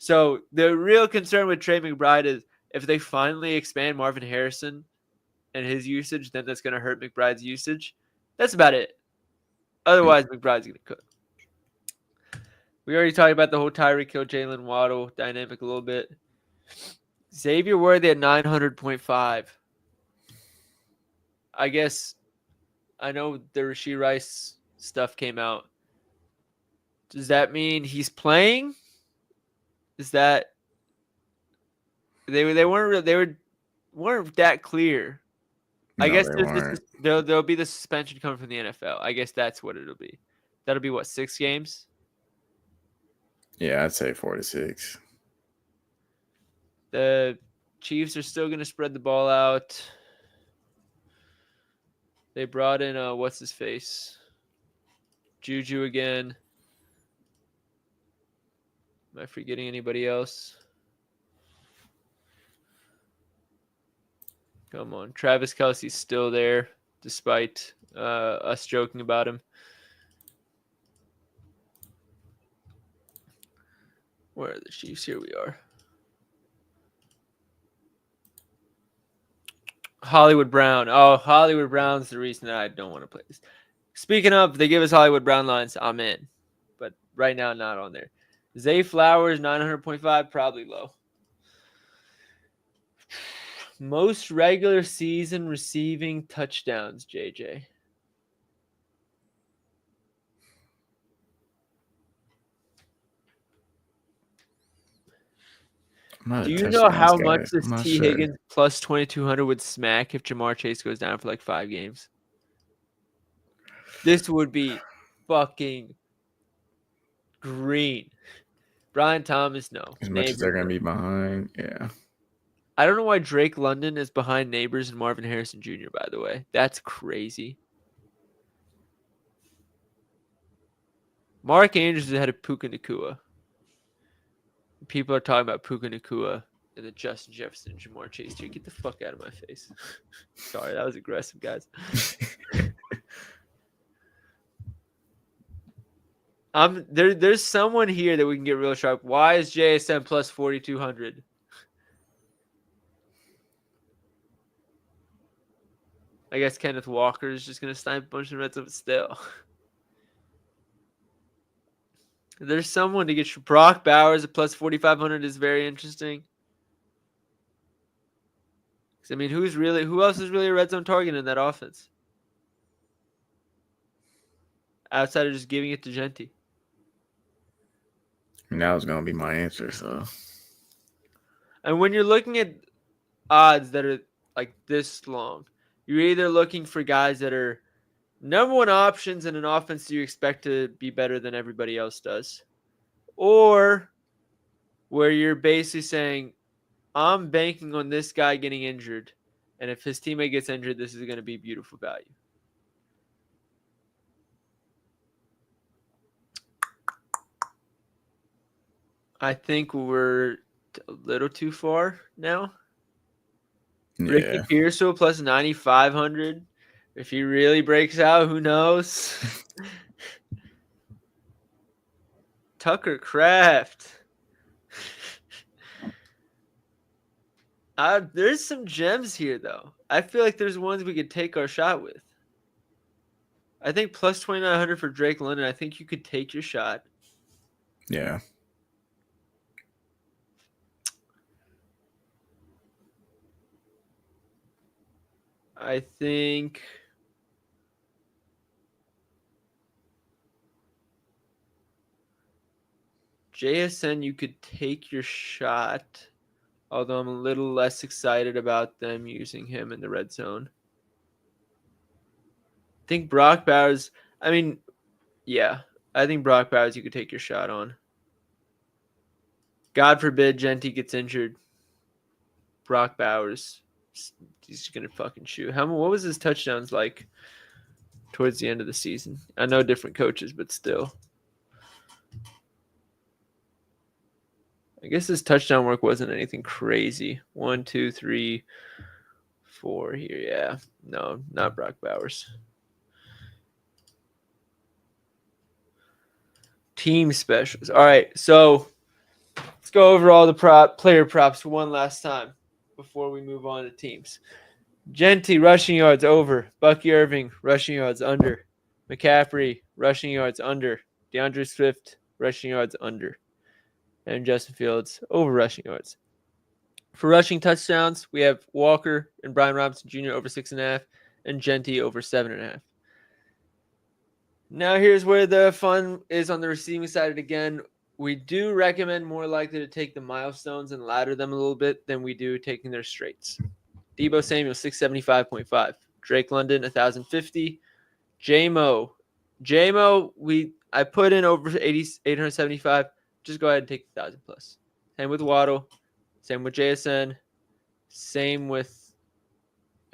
So the real concern with Trey McBride is if they finally expand Marvin Harrison and his usage, then that's going to hurt McBride's usage. That's about it. Otherwise, McBride's going to cook. We already talked about the whole Tyreek Hill, Jalen Waddle dynamic a little bit. Xavier Worthy at 900.5. I guess I know the Rashee Rice stuff came out. Does that mean he's playing? Is that they weren't that clear?
No,
I guess there'll be the suspension coming from the NFL. I guess that's what it'll be. That'll be what, 6 games?
Yeah, I'd say 4 to 6.
The Chiefs are still going to spread the ball out. They brought in what's his face? Juju again. Am I forgetting anybody else? Come on. Travis Kelce's still there, despite us joking about him. Where are the Chiefs? Here we are. Hollywood Brown. Oh, Hollywood Brown's the reason that I don't want to play this. Speaking of, they give us Hollywood Brown lines. I'm in. But right now, not on there. Zay Flowers, 900.5, probably low. Most regular season receiving touchdowns, JJ.
I'm not
Do
a
you know
touchdowns
how
guy.
much this
I'm not
T.
sure.
Higgins plus 2,200 would smack if Jamar Chase goes down for like 5 games? This would be fucking green. Brian Thomas, no.
As much as
Neighbors,
they're gonna
no.
be behind, yeah.
I don't know why Drake London is behind Neighbors and Marvin Harrison Jr., by the way. That's crazy. Mark Andrews is ahead of Puka Nakua. People are talking about Puka Nakua and the Justin Jefferson and Jamar Chase. Dude, get the fuck out of my face. Sorry, that was aggressive, guys. There's someone here that we can get real sharp. Why is JSN plus 4,200? I guess Kenneth Walker is just gonna snipe a bunch of red zone still. There's someone to get Brock Bowers at plus 4,500 is very interesting. I mean, who else is really a red zone target in that offense? Outside of just giving it to Genty.
And that was gonna be my answer. So,
And when you're looking at odds that are like this long, you're either looking for guys that are number one options in an offense that you expect to be better than everybody else does, or where you're basically saying, I'm banking on this guy getting injured, and if his teammate gets injured, this is going to be beautiful value. I think we're a little too far now.
yeah.
Ricky Pearsall plus 9,500. If he really breaks out, who knows? Tucker Kraft. There's some gems here, though. I feel like there's ones we could take our shot with. I think plus 2,900 for Drake London. I think you could take your shot.
Yeah.
I think JSN, you could take your shot, although I'm a little less excited about them using him in the red zone. I think Brock Bowers, I think Brock Bowers you could take your shot on. God forbid Genty gets injured. Brock Bowers, he's going to fucking shoot. What was his touchdowns like towards the end of the season? I know different coaches, but still. I guess his touchdown work wasn't anything crazy. 1, 2, 3, 4 here. Yeah. No, not Brock Bowers. Team specials. All right. So let's go over all the player props one last time before we move on to teams. Genty, rushing yards over. Bucky Irving, rushing yards under. McCaffrey, rushing yards under. DeAndre Swift, rushing yards under. And Justin Fields, over rushing yards. For rushing touchdowns, we have Walker and Brian Robinson Jr. over 6.5 and Genty over 7.5. Now here's where the fun is on the receiving side. Again, we do recommend more likely to take the milestones and ladder them a little bit than we do taking their straights. Deebo Samuel, 675.5. Drake London, 1,050. J-Mo, I put in over 875. Just go ahead and take 1,000 plus. Same with Waddle. Same with JSN. Same with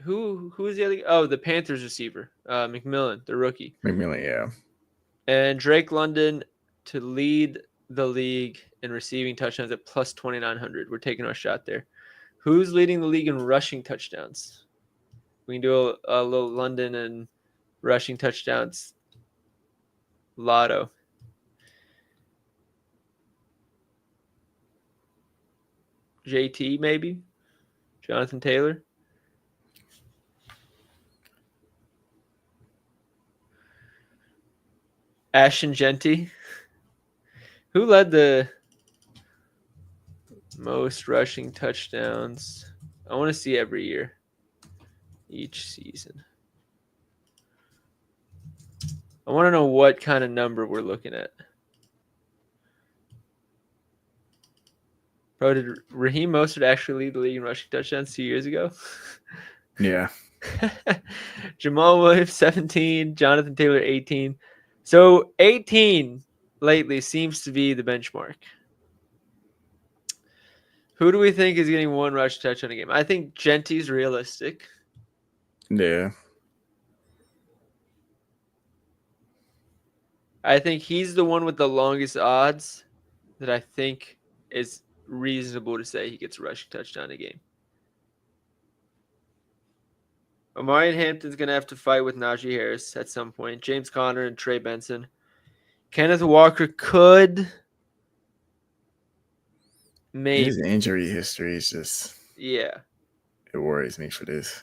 who is the other? Oh, the Panthers receiver, McMillan, the rookie.
McMillan, yeah.
And Drake London to lead the league in receiving touchdowns at plus 2,900. We're taking our shot there. Who's leading the league in rushing touchdowns? We can do a little London and rushing touchdowns lotto. JT, maybe? Jonathan Taylor? Ashton Genty. Who led the most rushing touchdowns? I want to see every year, each season. I want to know what kind of number we're looking at. Bro, did Raheem Mostert actually lead the league in rushing touchdowns 2 years ago?
Yeah.
Jamal Williams, 17. Jonathan Taylor, 18. So 18 lately seems to be the benchmark. Who do we think is getting one rush touchdown a game? I think Genty's realistic.
Yeah.
I think he's the one with the longest odds that I think is reasonable to say he gets a rushing touchdown a game. Omarion Hampton's going to have to fight with Najee Harris at some point. James Conner and Trey Benson. Kenneth Walker could. Maybe.
His injury history is just.
Yeah.
It worries me for this.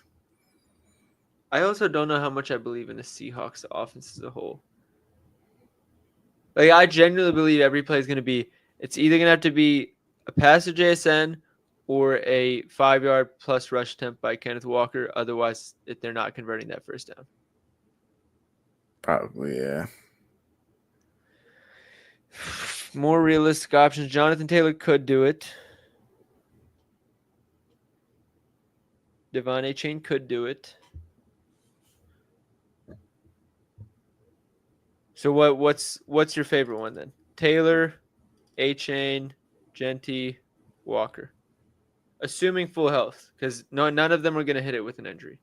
I also don't know how much I believe in the Seahawks offense as a whole. Like, I genuinely believe every play is going to be, it's either going to have to be a pass to JSN or a 5-yard plus rush attempt by Kenneth Walker. Otherwise, they're not converting that first down.
Probably, yeah.
More realistic options. Jonathan Taylor could do it. Devon Achane could do it. So what's your favorite one then? Taylor, Achane, Genty, Walker. Assuming full health, because none of them are going to hit it with an injury.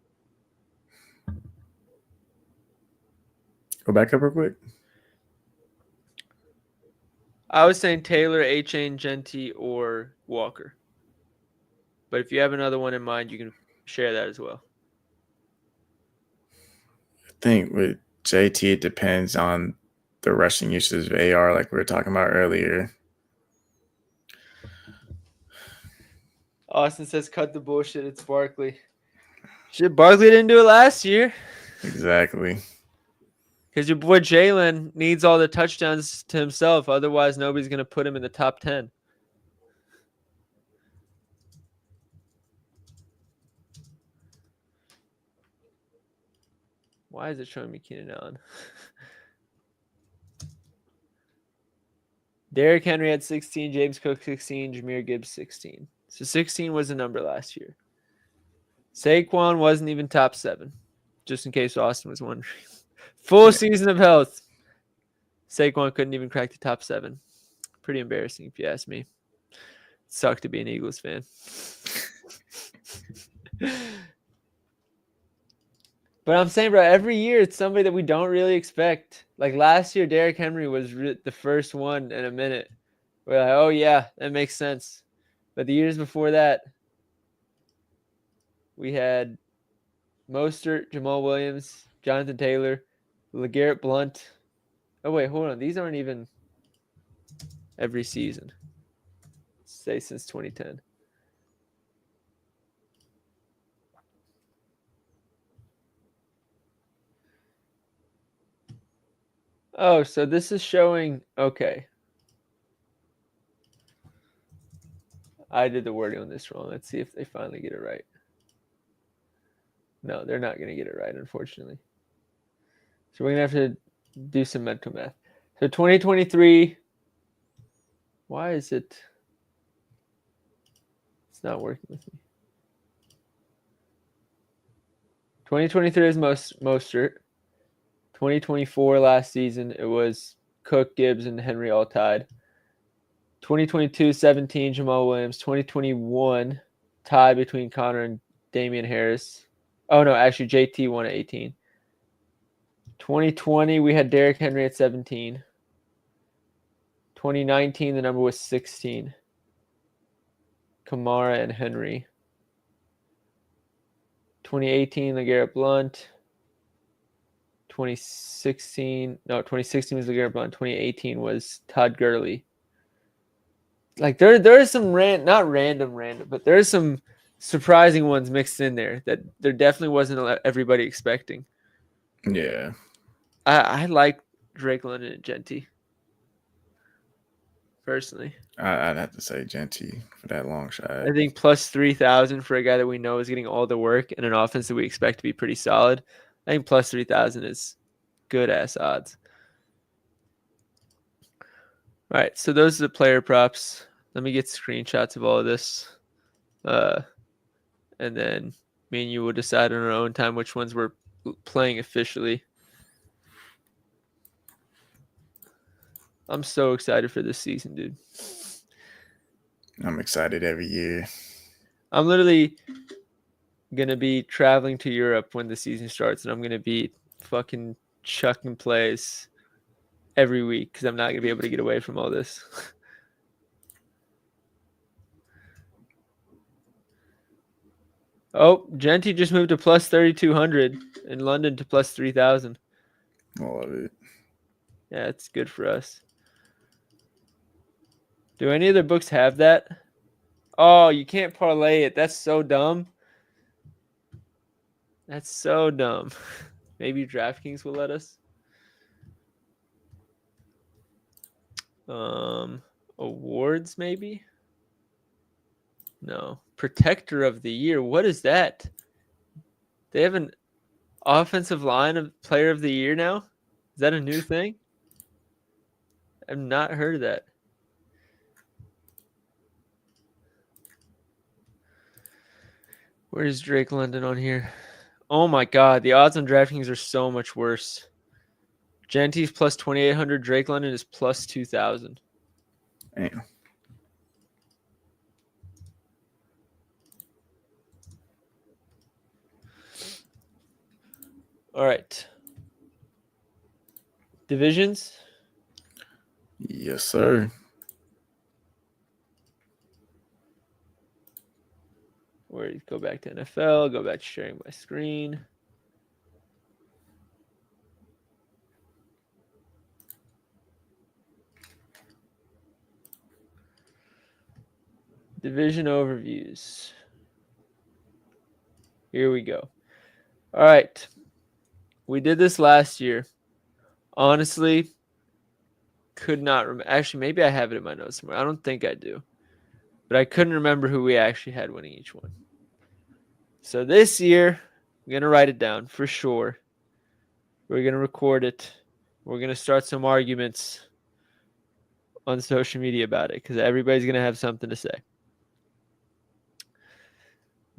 Go back up real quick.
I was saying Taylor, Achane, Genty, or Walker. But if you have another one in mind, you can share that as well.
I think with JT, it depends on the rushing usage of AR, like we were talking about earlier.
Austin says, cut the bullshit. It's Barkley. Shit, Barkley didn't do it last year.
Exactly.
Because your boy Jalen needs all the touchdowns to himself. Otherwise, nobody's going to put him in the top 10. Why is it showing me Keenan Allen? Derrick Henry had 16, James Cook 16, Jahmyr Gibbs 16. So 16 was the number last year. Saquon wasn't even top 7, just in case Austin was wondering. Full season of health. Saquon couldn't even crack the top 7. Pretty embarrassing if you ask me. Sucked to be an Eagles fan. But I'm saying, bro, every year it's somebody that we don't really expect. Like last year, Derrick Henry was the first one in a minute. We're like, oh, yeah, that makes sense. But the years before that, we had Mostert, Jamal Williams, Jonathan Taylor, LeGarrette Blount. Oh, wait, hold on. These aren't even every season. Say since 2010. Oh, so this is showing, okay. I did the wording on this wrong. Let's see if they finally get it right. No, they're not going to get it right, unfortunately. So we're going to have to do some mental math. So 2023, why is it? It's not working with me. 2023 is Mostert. 2024 last season, it was Cook, Gibbs, and Henry all tied. 2022, 17, Jamal Williams. 2021, tie between Connor and Damian Harris. Oh, no, actually, JT won at 18. 2020, we had Derrick Henry at 17. 2019, the number was 16. Kamara and Henry. 2018, LeGarrette Blount. 2016 was LeGarrette Blount. 2018 was Todd Gurley. Like there is some not random, but there is some surprising ones mixed in there that there definitely wasn't everybody expecting.
Yeah.
I like Drake London and Genty. Personally,
I'd have to say Genty for that long shot.
I think plus 3,000 for a guy that we know is getting all the work and an offense that we expect to be pretty solid. I think plus 3,000 is good ass odds. All right, so those are the player props. Let me get screenshots of all of this. And then me and you will decide on our own time which ones we're playing officially. I'm so excited for this season, dude.
I'm excited every year.
I'm literally going to be traveling to Europe when the season starts, and I'm going to be fucking chucking plays every week because I'm not going to be able to get away from all this. Oh, Genty just moved to plus 3,200 in London to plus 3,000.
I love it.
Yeah, it's good for us. Do any of the books have that? Oh, you can't parlay it. That's so dumb. That's so dumb. Maybe DraftKings will let us. Awards, maybe? No. Protector of the year. What is that? They have an offensive line of player of the year now? Is that a new thing? I've not heard of that. Where's Drake London on here? Oh my God, the odds on DraftKings are so much worse. Genty's plus 2,800. Drake London is plus 2,000.
Damn.
All right. Divisions?
Yes, sir.
Where go back to NFL, go back to sharing my screen. Division overviews. Here we go. All right. We did this last year. Honestly, could not remember. Actually, maybe I have it in my notes somewhere. I don't think I do. But I couldn't remember who we actually had winning each one. So this year, I'm going to write it down for sure. We're going to record it. We're going to start some arguments on social media about it because everybody's going to have something to say.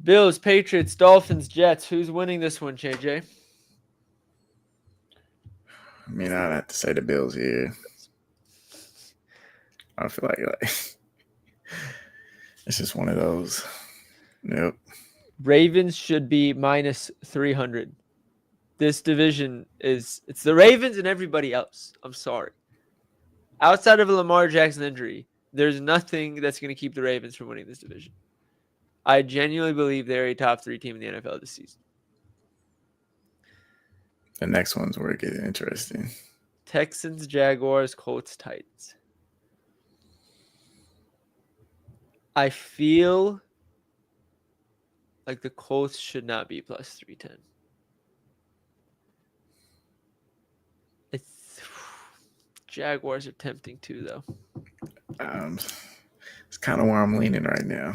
Bills, Patriots, Dolphins, Jets. Who's winning this one, JJ?
I mean, I'd have to say the Bills here. I feel like it's just one of those. Yep.
Ravens should be minus 300. This division it's the Ravens and everybody else. I'm sorry. Outside of a Lamar Jackson injury, there's nothing that's going to keep the Ravens from winning this division. I genuinely believe they're a top 3 team in the NFL this season.
The next one's where it gets interesting.
Texans, Jaguars, Colts, Titans. I feel like the Colts should not be plus 310. Jaguars are tempting too, though.
It's kind of where I'm leaning right now.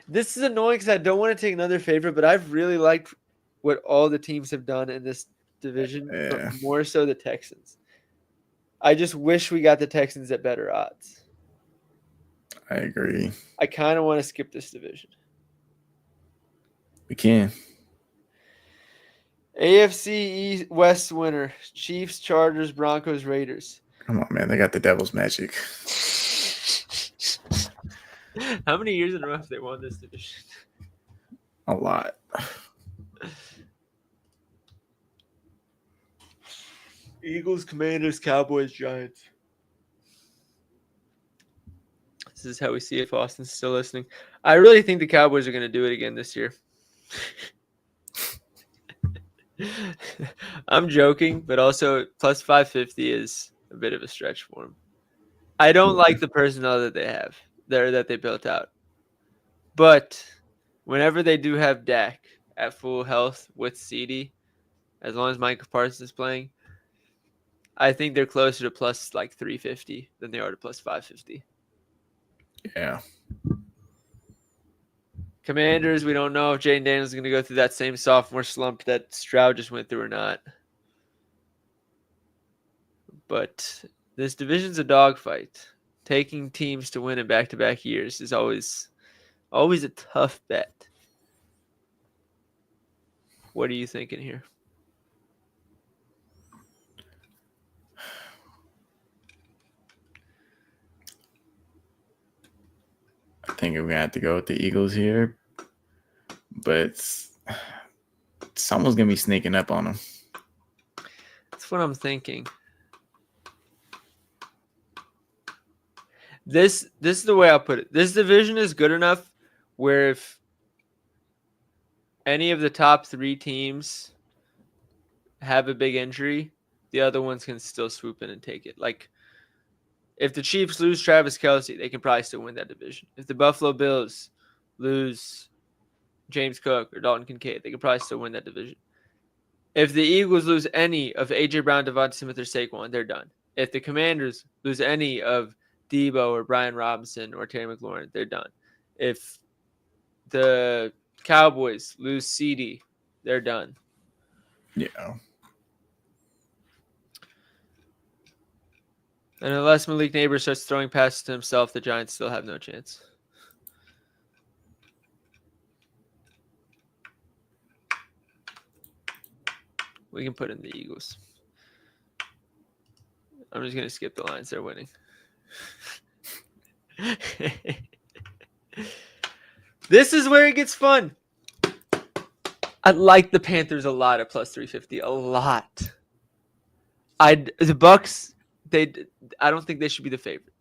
This is annoying because I don't want to take another favorite, but I've really liked what all the teams have done in this division, but more so the Texans. I just wish we got the Texans at better odds.
I agree.
I kind of want to skip this division.
We can.
AFC East West winner: Chiefs, Chargers, Broncos, Raiders.
Come on, man. They got the devil's magic.
How many years in a row have they won this division?
A lot.
Eagles, Commanders, Cowboys, Giants. This is how we see it if Austin's still listening. I really think the Cowboys are going to do it again this year. I'm joking, but also plus 550 is a bit of a stretch for them. I don't like the personnel that they have there that they built out. But whenever they do have Dak at full health with CD, as long as Micah Parsons is playing, I think they're closer to plus like 350 than they are to plus 550.
Yeah.
Commanders, we don't know if Jaden Daniels is going to go through that same sophomore slump that Stroud just went through or not. But this division's a dogfight. Taking teams to win in back-to-back years is always a tough bet. What are you thinking here?
I think we're going to have to go with the Eagles here. But someone's going to be sneaking up on them.
That's what I'm thinking. This is the way I'll put it. This division is good enough where if any of the top 3 teams have a big injury, the other ones can still swoop in and take it. Like, if the Chiefs lose Travis Kelce, they can probably still win that division. If the Buffalo Bills lose James Cook or Dalton Kincaid, they can probably still win that division. If the Eagles lose any of A.J. Brown, Devonta Smith, or Saquon, they're done. If the Commanders lose any of Debo or Brian Robinson or Terry McLaurin, they're done. If the Cowboys lose CD, they're done.
Yeah.
And unless Malik Neighbors starts throwing passes to himself, the Giants still have no chance. We can put in the Eagles. I'm just going to skip the lines. They're winning. This is where it gets fun. I like the Panthers a lot at plus 350. A lot. The Bucks, I don't think they should be the favorite.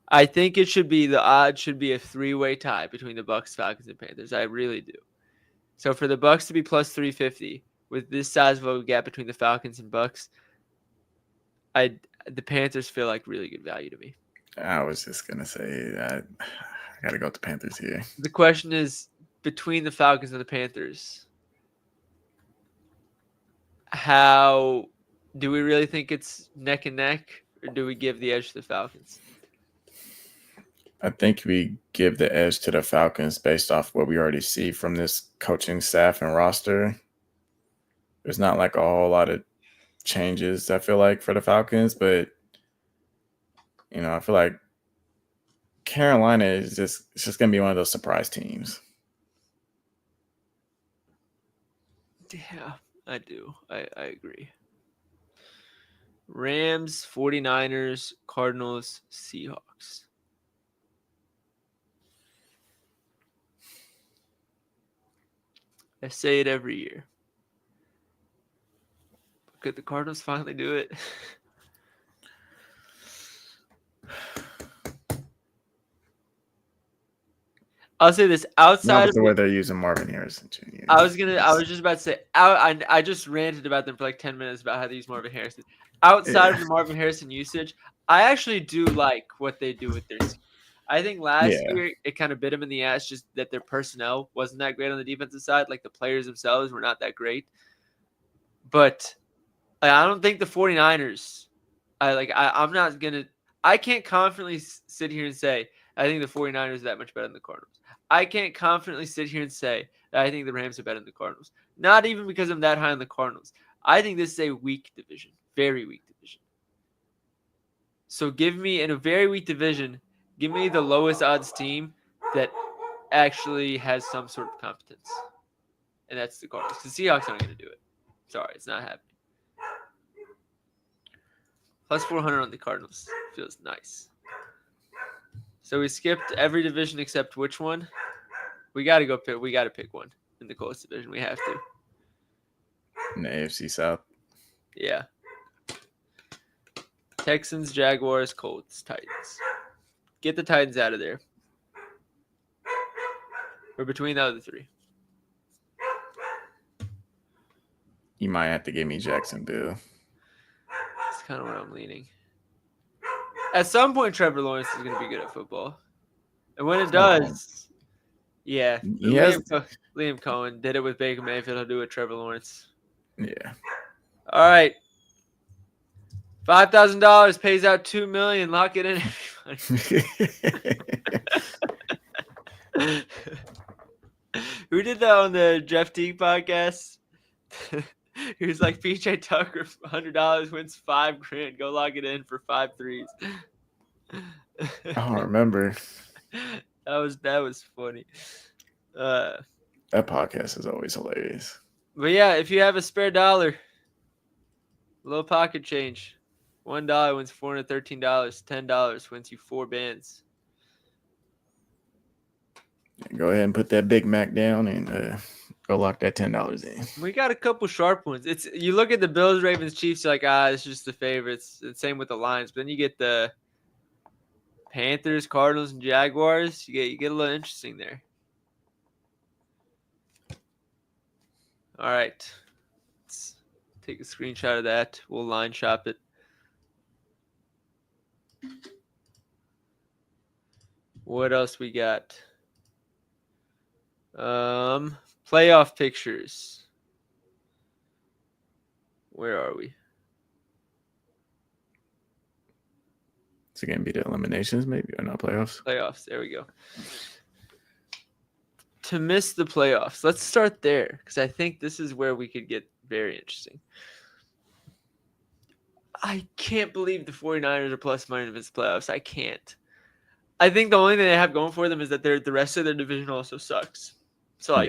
I think it should be, the odds should be a 3-way tie between the Bucks, Falcons, and Panthers. I really do. So for the Bucks to be plus 350 with this size of a gap between the Falcons and Bucks, the Panthers feel like really good value to me.
I was just going to say that I got to go with the Panthers here.
The question is, between the Falcons and the Panthers, how do we really think it's neck and neck, or do we give the edge to the Falcons?
I think we give the edge to the Falcons based off what we already see from this coaching staff and roster. There's not like a whole lot of changes, I feel like, for the Falcons, but I feel like Carolina is just going to be one of those surprise teams.
Yeah, I do. I agree. Rams, 49ers, Cardinals, Seahawks. I say it every year. Could the Cardinals finally do it? I'll say this, outside of
the way they're using Marvin Harrison Jr.
I was just about to say, I just ranted about them for like 10 minutes about how they use Marvin Harrison. Outside of the Marvin Harrison usage, I actually do like what they do with their team. I think last year it kind of bit them in the ass, just that their personnel wasn't that great on the defensive side. Like the players themselves were not that great. But I don't think the 49ers, I can't confidently sit here and say, I think the 49ers are that much better than the Cardinals. I can't confidently sit here and say that I think the Rams are better than the Cardinals. Not even because I'm that high on the Cardinals. I think this is a weak division. Very weak division. So give me, in a very weak division, give me the lowest odds team that actually has some sort of competence. And that's the Cardinals. The Seahawks aren't going to do it. Sorry, it's not happening. Plus 400 on the Cardinals. Feels nice. So we skipped every division except which one? We got to pick one in the Colts division. We have to.
In the AFC South.
Yeah. Texans, Jaguars, Colts, Titans. Get the Titans out of there. We're between the other three.
You might have to give me Jacksonville.
That's kind of where I'm leaning. At some point, Trevor Lawrence is going to be good at football. And when it does, yeah.
Yes.
Liam Cohen did it with Baker Mayfield. He'll do it with Trevor Lawrence.
Yeah.
All right. $5,000 pays out $2 million. Lock it in, everybody. Who did that on the Jeff Teague podcast? He was like, PJ Tucker, $100 wins $5,000. Go lock it in for 5 threes.
I don't remember.
That was funny.
That podcast is always hilarious.
But yeah, if you have a spare dollar, low pocket change, $1 wins $413. $10 wins you 4 bands.
Go ahead and put that Big Mac down and go lock that $10 in.
We got a couple sharp ones. It's you look at the Bills, Ravens, Chiefs, you're like, it's just the favorites. And same with the Lions. But then you get the Panthers, Cardinals, and Jaguars. You get a little interesting there. All right. Let's take a screenshot of that. We'll line shop it. What else we got? Playoff pictures. Where are we?
Is it going to be the eliminations, maybe, or not playoffs?
Playoffs. There we go. To miss the playoffs. Let's start there because I think this is where we could get very interesting. I can't believe the 49ers are plus money to miss the playoffs. I can't. I think the only thing they have going for them is that the rest of their division also sucks. So,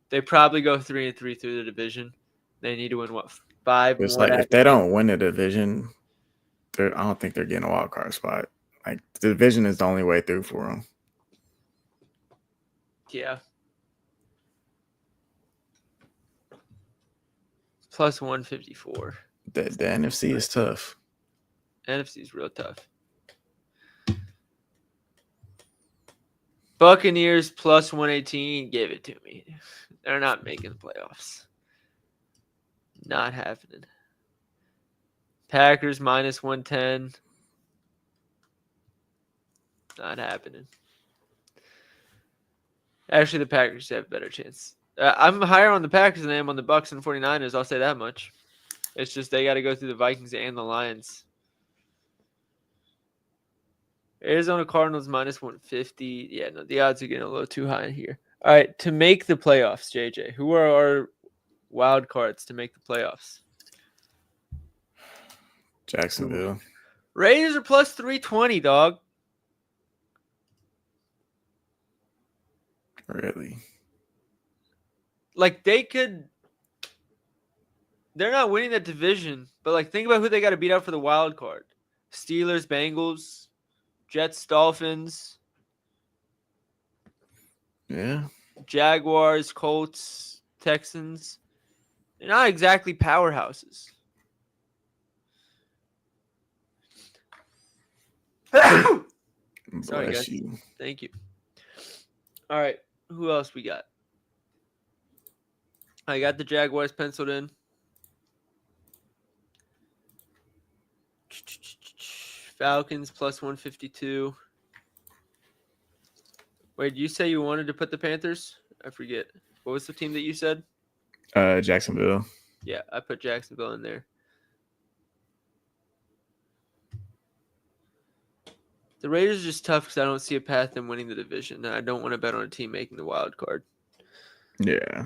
they probably go 3-3 through the division. They need to win, 5
It's
more?
like if they don't win the division, I don't think they're getting a wild card spot. Like, the division is the only way through for them.
Yeah. Plus 154.
The NFC is tough.
NFC is real tough. Buccaneers plus 118. Give it to me. They're not making the playoffs. Not happening. Packers minus 110. Not happening. Actually, the Packers have a better chance. I'm higher on the Packers than I am on the Bucs and 49ers. I'll say that much. It's just they got to go through the Vikings and the Lions. Arizona Cardinals minus 150. Yeah, no, the odds are getting a little too high here. All right, to make the playoffs, JJ, who are our wild cards to make the playoffs?
Jacksonville.
Raiders are plus 320, dog.
Really?
Like, they're not winning that division, but, like, think about who they got to beat out for the wild card. Steelers, Bengals, Jets, Dolphins.
Yeah.
Jaguars, Colts, Texans. They're not exactly powerhouses. Sorry, guys.
You.
Thank you. All right. Who else we got? I got the Jaguars penciled in. Falcons plus 152. Wait, did you say you wanted to put the Panthers? I forget. What was the team that you said?
Jacksonville.
Yeah, I put Jacksonville in there. The Raiders are just tough because I don't see a path in winning the division, and I don't want to bet on a team making the wild card.
Yeah.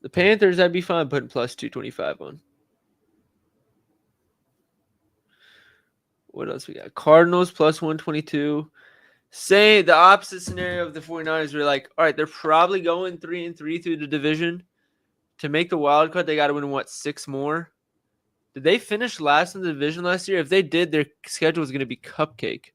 The Panthers, I'd be fine putting plus 225 on. What else we got? Cardinals plus 122. Say the opposite scenario of the 49ers. We're like, all right, they're probably going 3-3 through the division. To make the wild card, they got to win, 6 more? Did they finish last in the division last year? If they did, their schedule is going to be cupcake.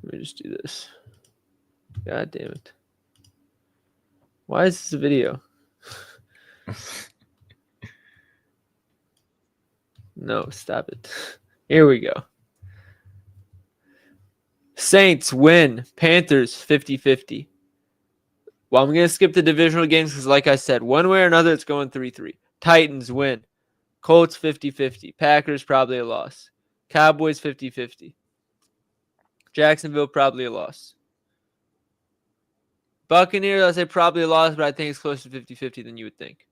Let me just do this. God damn it. Why is this a video? No, stop it. Here we go. Saints win. Panthers 50-50. Well, I'm going to skip the divisional games because, like I said, one way or another, it's going 3-3. Titans win. Colts 50-50. Packers probably a loss. Cowboys 50-50. Jacksonville probably a loss. Buccaneers, I say probably a loss, but I think it's closer to 50-50 than you would think.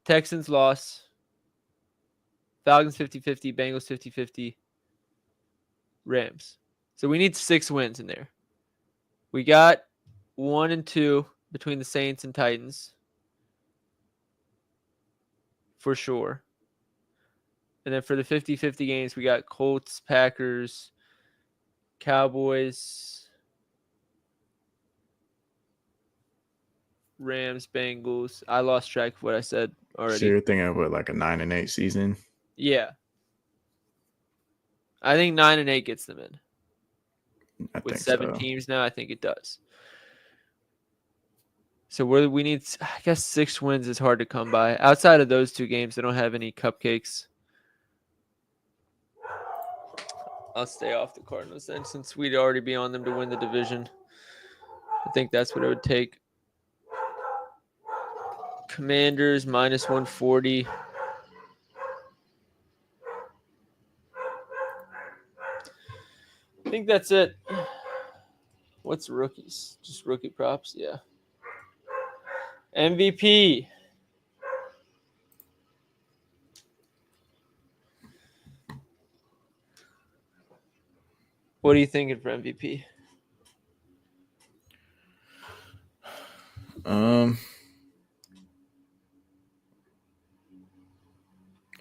Texans loss. Falcons 50-50. Bengals 50-50. Rams. So we need 6 wins in there. We got 1 and 2 between the Saints and Titans. For sure. And then for the 50-50 games, we got Colts, Packers, Cowboys, Rams, Bengals. I lost track of what I said already.
So you're thinking of what, like a 9-8 season?
Yeah. I think 9 and 8 gets them in. With 7 teams now, I think it does. So we need, I guess 6 wins is hard to come by. Outside of those 2 games, they don't have any cupcakes. I'll stay off the Cardinals then, since we'd already be on them to win the division. I think that's what it would take. Commanders minus 140. I think that's it. What's rookies? Just rookie props? Yeah. MVP. What are you thinking for MVP?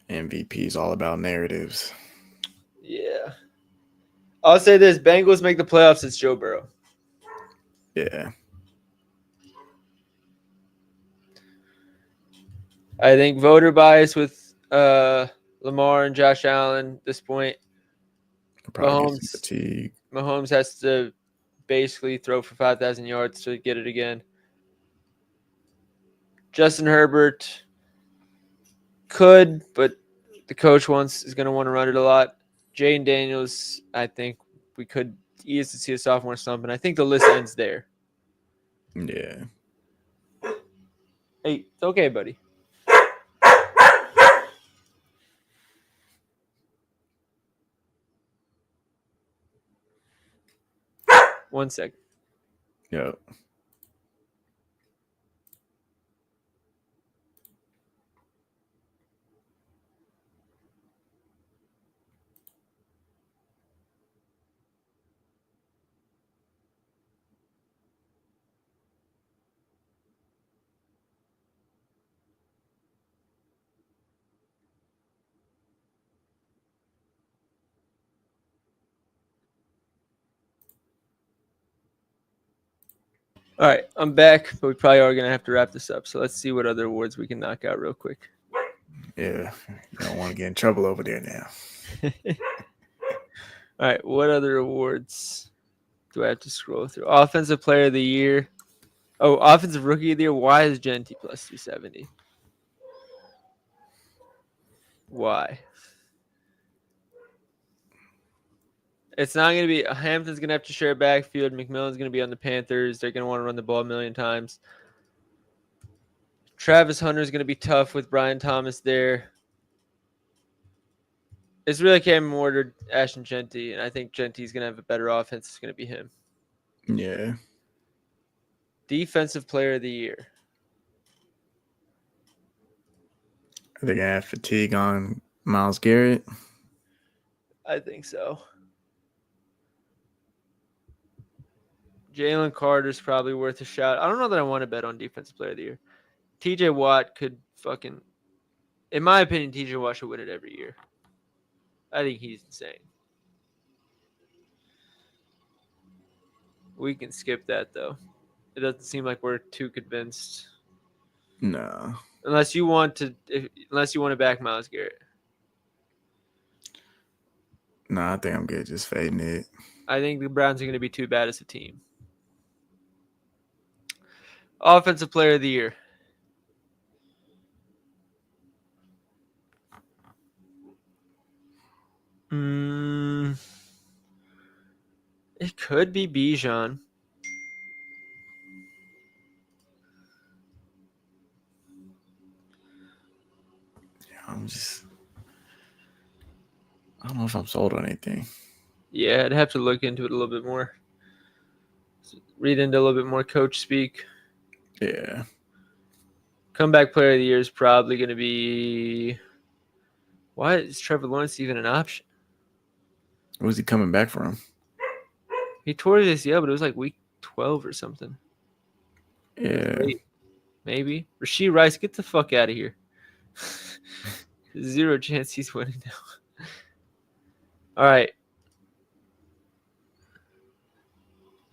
MVP is all about narratives.
Yeah. I'll say this. Bengals make the playoffs. It's Joe Burrow.
Yeah.
I think voter bias with Lamar and Josh Allen at this point.
Probably get some fatigue.
Mahomes has to basically throw for 5,000 yards to get it again. Justin Herbert could, but the coach is going to want to run it a lot. Jaden Daniels, I think we could easily see a sophomore slump, and I think the list ends there.
Yeah.
Hey, it's okay, buddy. One second.
Yep.
All right, I'm back, but we probably are going to have to wrap this up. So let's see what other awards we can knock out real quick.
Yeah, you don't want to get in trouble over there now.
All right, what other awards do I have to scroll through? Offensive Player of the Year. Oh, Offensive Rookie of the Year. Why is Genti plus 270? Why? It's not going to be – Hampton's going to have to share a backfield. McMillan's going to be on the Panthers. They're going to want to run the ball a million times. Travis Hunter's going to be tough with Brian Thomas there. It's really Cam Ward, Ashton Genti, and I think Genti's going to have a better offense. It's going to be him.
Yeah.
Defensive Player of the Year.
Are they going to have fatigue on Myles Garrett?
I think so. Jalen Carter's probably worth a shot. I don't know that I want to bet on Defensive Player of the Year. TJ Watt could fucking... In my opinion, TJ Watt should win it every year. I think he's insane. We can skip that, though. It doesn't seem like we're too convinced.
No.
Unless you want to back Myles Garrett.
No, I think I'm good just fading it.
I think the Browns are going to be too bad as a team. Offensive Player of the Year. It could be Bijan.
Yeah, I'm just... I don't know if I'm sold on anything.
Yeah, I'd have to look into it a little bit more. Read into a little bit more coach speak.
Yeah.
Comeback player of the year is probably going to be. Why is Trevor Lawrence even an option?
Who's he coming back from?
He tore his ACL, but it was like week 12 or something.
Yeah.
Maybe. Rashee Rice, get the fuck out of here. Zero chance he's winning now. All right.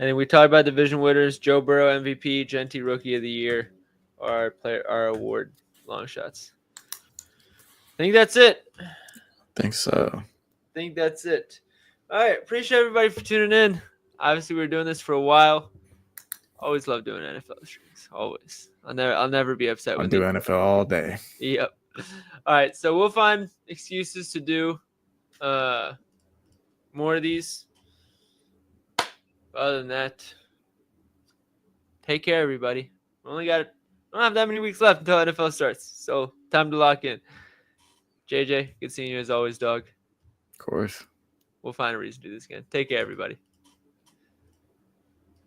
And then we talked about division winners: Joe Burrow MVP, Gentry Rookie of the Year, our award long shots. I think that's it.
Think so.
All right. Appreciate everybody for tuning in. Obviously, we were doing this for a while. Always love doing NFL streams. Always. I'll never be upset
I'll
with
do
it.
NFL all day.
Yep. All right. So we'll find excuses to do more of these. Other than that, take care, everybody. We don't have that many weeks left until NFL starts. So time to lock in. JJ, good seeing you as always, dog.
Of course.
We'll find a reason to do this again. Take care, everybody.